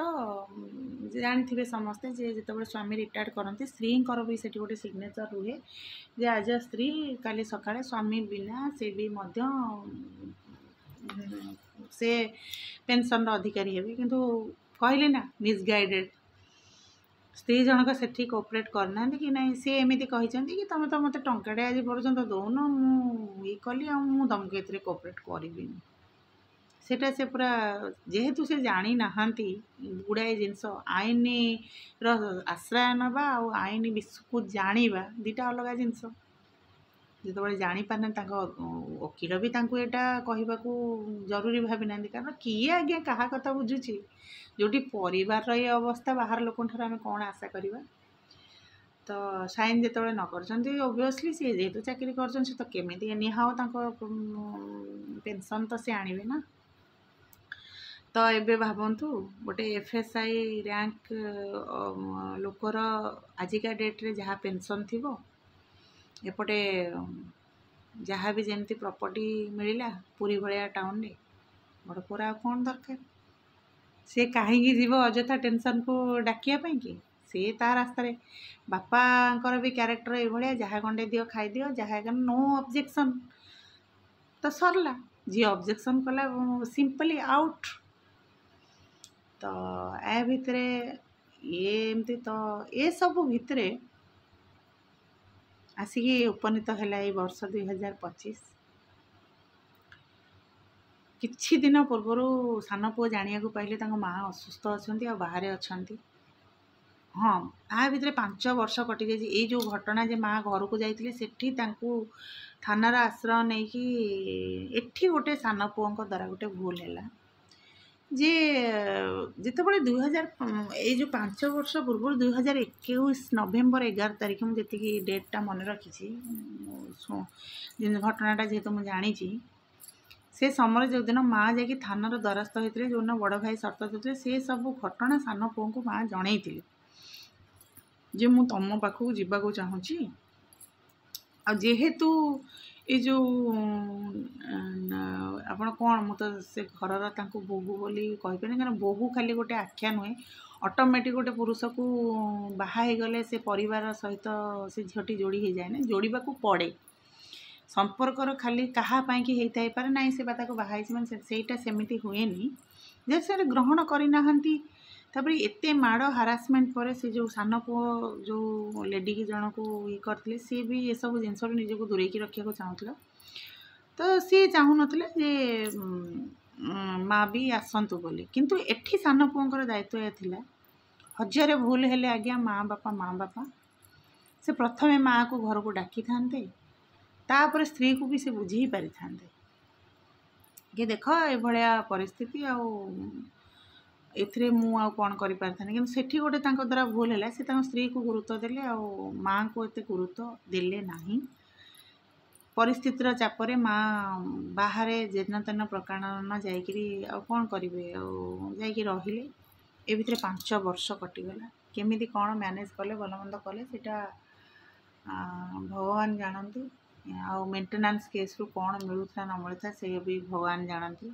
ଜାଣିଥିବେ ସମସ୍ତେ ଯେ ଯେତେବେଳେ ସ୍ୱାମୀ ରିଟାୟାର୍ଡ଼ କରନ୍ତି, ସ୍ତ୍ରୀଙ୍କର ବି ସେଠି ଗୋଟେ ସିଗ୍ନେଚର୍ ରୁହେ ଯେ ଆଜ ଅ ସ୍ତ୍ରୀ, କାଲି ସକାଳେ ସ୍ୱାମୀ ବିନା ସେ ବି ମଧ୍ୟ ସେ ପେନସନର ଅଧିକାରୀ ହେବେ। କିନ୍ତୁ କହିଲେ ନା, ମିସଗାଇଡେଡ଼, ସ୍ତ୍ରୀ ଜଣକ ସେଠି କୋଅପରେଟ୍ କରିନାହାନ୍ତି କି ନାହିଁ। ସେ ଏମିତି କହିଛନ୍ତି କି ତମେ ତ ମୋତେ ଟଙ୍କାଟେ ଆଜି ପର୍ଯ୍ୟନ୍ତ ଦେଉନ, ମୁଁ କଲି, ଆଉ ମୁଁ ତମକୁ ଏଥିରେ କୋଅପରେଟ୍ କରିବିନି। सेटा से पूरा जेहेतु से जानी नहांती गुड़ाए जिनस आईन आश्रय नवा आईन विषय को जाना दुटा अलग जिनस जो जापारे वकिल भी यहाँ कहवाक जरूरी भावी ना कारण किए आज्ञा क्या कथा बुझुची जोटी परिवार ये अवस्था बाहर लोक आम कौन आशा करवा तो साइन जो न कर ओबियसली सी जेहेतु चाकरी कर तो केमी निहाओ पेंशन तो सी आणवे ना तो ये भावतु गोटे एफएसआई रैंक लोकर आजिका डेट्रे जहाँ पेंशन थी एपटे जहाँ भी जमती प्रॉपर्टी मिलला पूरी भाया टाउन रे बड़ पूरा कौन दरकार सी कहीं जीव अजथा टेंशन को डाकिया कि सी ता रास्ता बापांकर भी क्यारेक्टर ये जहाँ गंडे दियो खाई दियो जहाँ नो ऑब्जेक्शन तो सरला जी ऑब्जेक्शन कला सिंपली आउट तो ए भितर ये एमती तो ये सब भितर आसिक उपनीत है वर्ष 2025 किछि दिन पूर्वर सान पुओ जाना पाइले माँ असुस्थ अच्छा बाहर अच्छा हाँ आ भितर 5 वर्ष कटि जाए ये जो घटना जे माँ घर को जाइए सेठी थानार आश्रय नहीं कि एठी गोटे सान पुओं द्वारा गोटे भूल है जे जितेबाला 2000 ये जो 5 वर्ष पूर्व 2021 नवेम्बर 11 तारीख मुझे जी डेटा मन रखी घटनाटा जेहेतु मुझे जानी से समय जो दिन माँ जा थानार द्वारस्थ होते जो दिन बड़ भाई सर्त देते से सब घटना सान पुओं को माँ जन जे मु तुम पाखक जावाक चाहूँगी जेहेतु ये जो आपण कौन मु तो से घर बोहू बोली कहीपर कारण बोहू खाली गोटे आख्या नुहे ऑटोमेटिक गोटे पुरुष को बाहा गले से परिवार सहित से झीटी जोड़ी हो जाए ना जोड़ा पड़े संपर्कर खाली कहाँ कि होता है पारे ना से बात को बाहाई मैंने सेटा सेमती हुए जे से ग्रहण करना तापर एते माड़ हारासमेंट पर से जो सान पुओ जो लेडी की जन को ये करते सी भी ये सब जिनस निजक दूरे रखा चाहूला तो सी चाहून जे माँ भी आसतु बोली किंतु एठी सान पुओं दायित्व यह थिला हजार भूल हेले आज्ञा माँ बापा से प्रथमे माँ को घर को डाकी थांते तापर स्त्री को भी से बुझी पारि थांते कि देख ए भलिया परिस्थिति एथिरे मु आ कौन करि पारथानी किंतु सेठी गोटे द्वारा भूल है से स्त्री को गुरुत्व देले आ माँ को एते गुरुत्व देले नाही परिस्थितिर चापरे माँ बाहर जेन तेन प्रकार जाइकरी आ कौन करेंगे जाइकी रहिले ए भितर 5 वर्ष कटिगला केमिति कौन मैनेज कले भलमंद कले सेटा भगवान जानती आ मेंटेनेंस केस रु कौन मिलूता न मिलता से भी भगवान जानती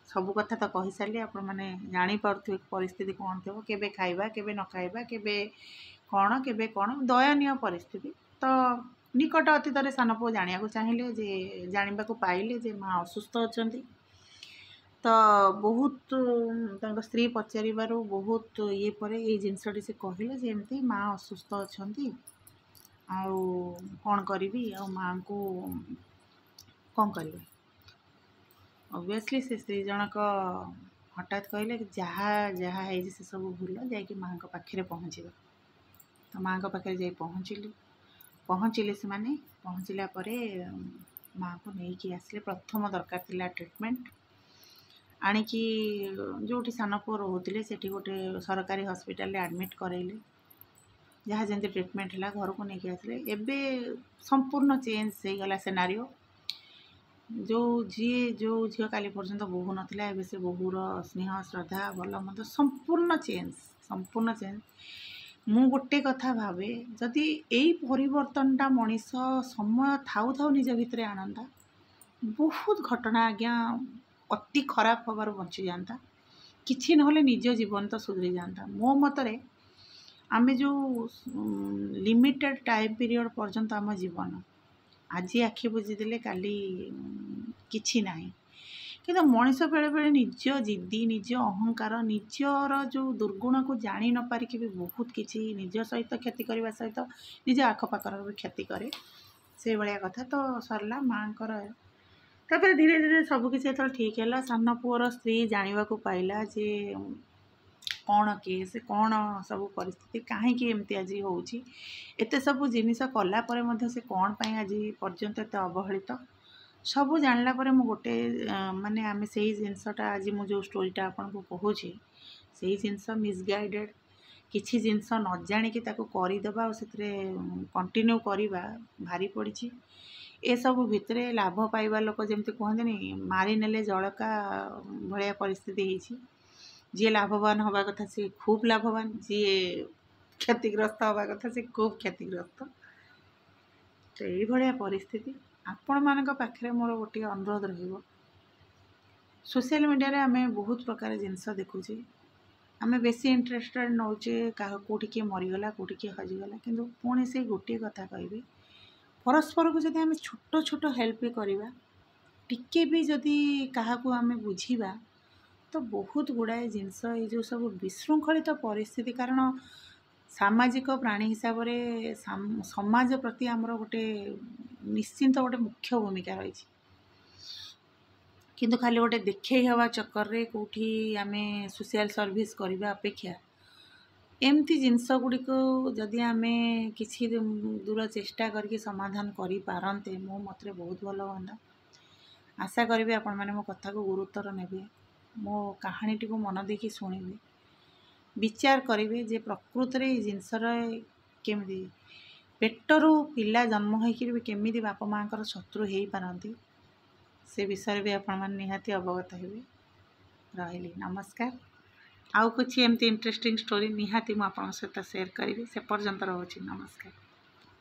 सब कथा तो कही सारे आपण मैंने जापे परिस्थिति कौन थो केबे खाइबा केबे न खाइबा केबे कौन दयनीय परिस्थिति तो निकट अतीत सान पुओ जाना चाहिए जे जानवा पाइले जे माँ असुस्थ अच्छा तो बहुत स्त्री पचार बहुत ये पर ये जिनसटी से कहले जे एमती माँ असुस्थ अच्छा कौन करी आ माँ को कौन करें ऑब्वियसली से स्त्री जनक हठात कहले कि जहाँ जहाँ है से सब भूल जाकि माँ पाखे पहुँचवा तो माँ पाखे जा पहुँचले से माने पहुँचला परे माँ को लेकिन आसले प्रथम दरकार थिला ट्रीटमेंट आणिकी जो सान पुओ रोते से गोटे सरकारी हॉस्पिटल एडमिट करैले जहाँ जमी ट्रीटमेंट है घर को लेकिन आसले एबे संपूर्ण चेंज हो गला सिनारियो जो झी काली पर्यंत बोहू नाला ए से बोहूर स्नेह श्रद्धा भल मत संपूर्ण चेंज मु गोटे कथा भावे जदि यही परिवर्तनटा मनीष समय थाउ थाउ निज भितर आणंता बहुत घटना आज्ञा अति खराब हबार बंची जाता किछि नहले निज जीवन तो सुधरी जाता मो मतरे आमे जो लिमिटेड टाइम पीरियड पर्यंत आम जीवन आज आखि बुझीदे काली किछि नाही कि मनीष बेले बेले निज जिद्दी निज अहंकार निजर जो दुर्गुण को जानी न पारिकी भी बहुत किछि निज सहित क्षति करने सहित निज आखपाखर भी क्षति करे से भाया कथा तो सरला माँ तापर धीरे धीरे सबकिछि जो ठीक है सान पुअर स्त्री जानवा को पाइला जे कौन केस कौन सब परिस्थिति कहीं एमती आज होते सब जिनिस कलापर से कौन पाई आज पर्यंत एत अवहेलित सब जानला पर मु गोटे माने आमे से जिनसटा आज मु जो स्टोरीटा आपन को कहूँ से जिनस मिसगाइडेड किसी जिनस न जाणिकी करदेवा और कंटिन्यू करवा भारी पड़ी ए सब भितर लाभ पाइबा लोक जमती कहते मारी नेले जड़का भाया परिस्थिति होती जी लाभवान हवा कथा सी खूब लाभवान जी क्षतिग्रस्त हवा कथा सी खूब क्षतिग्रस्त तो ये परिस्थिति आपण मान पाखे मोर गोटे अनुरोध रही सोशल मीडिया आम बहुत प्रकार जिनस देखुचे आम बेसी इंटरेस्टेड नौचे क्या कौटी किए मरीगला कौटी किए हजिगला किंतु पुणी से गोटे कथा कहि परस्पर को जब आम छोट छोट हेल्प भी करवा टिके भी जदि क्या आम बुझा तो बहुत गुड़ाए जिनस ये जो सब विशृंखलित परिस्थिति कारण सामाजिक प्राणी हिसाब से समाज प्रति आमर गोटे निश्चिंत गोटे मुख्य भूमिका रही किंतु खाली गोटे देखे हवा चक्कर रे कौटी आम सोशल सर्विस करने अपेक्षा एमती जिनस गुड़िक जदि आम किसी दूर चेष्टा करके समाधान करि पारंते मो मत बहुत भल हाँ आशा करी आपण मैंने मो कथा को गुरुत्वर नेबे मो कहानीटी को मन देखी शुणिबे विचार करेंगे जे प्रकृत में जिनसर केमी पेटरू पिला जन्म होकर केमी बापा माँ शत्रु हो पारती से विषय भी आपण मैंने निहाती अवगत हे रही नमस्कार आउ कुछ एमती इंटरेस्टिंग स्टोरी निहाती मुझे सहित शेयर करी से पर्यंत रोचे नमस्कार।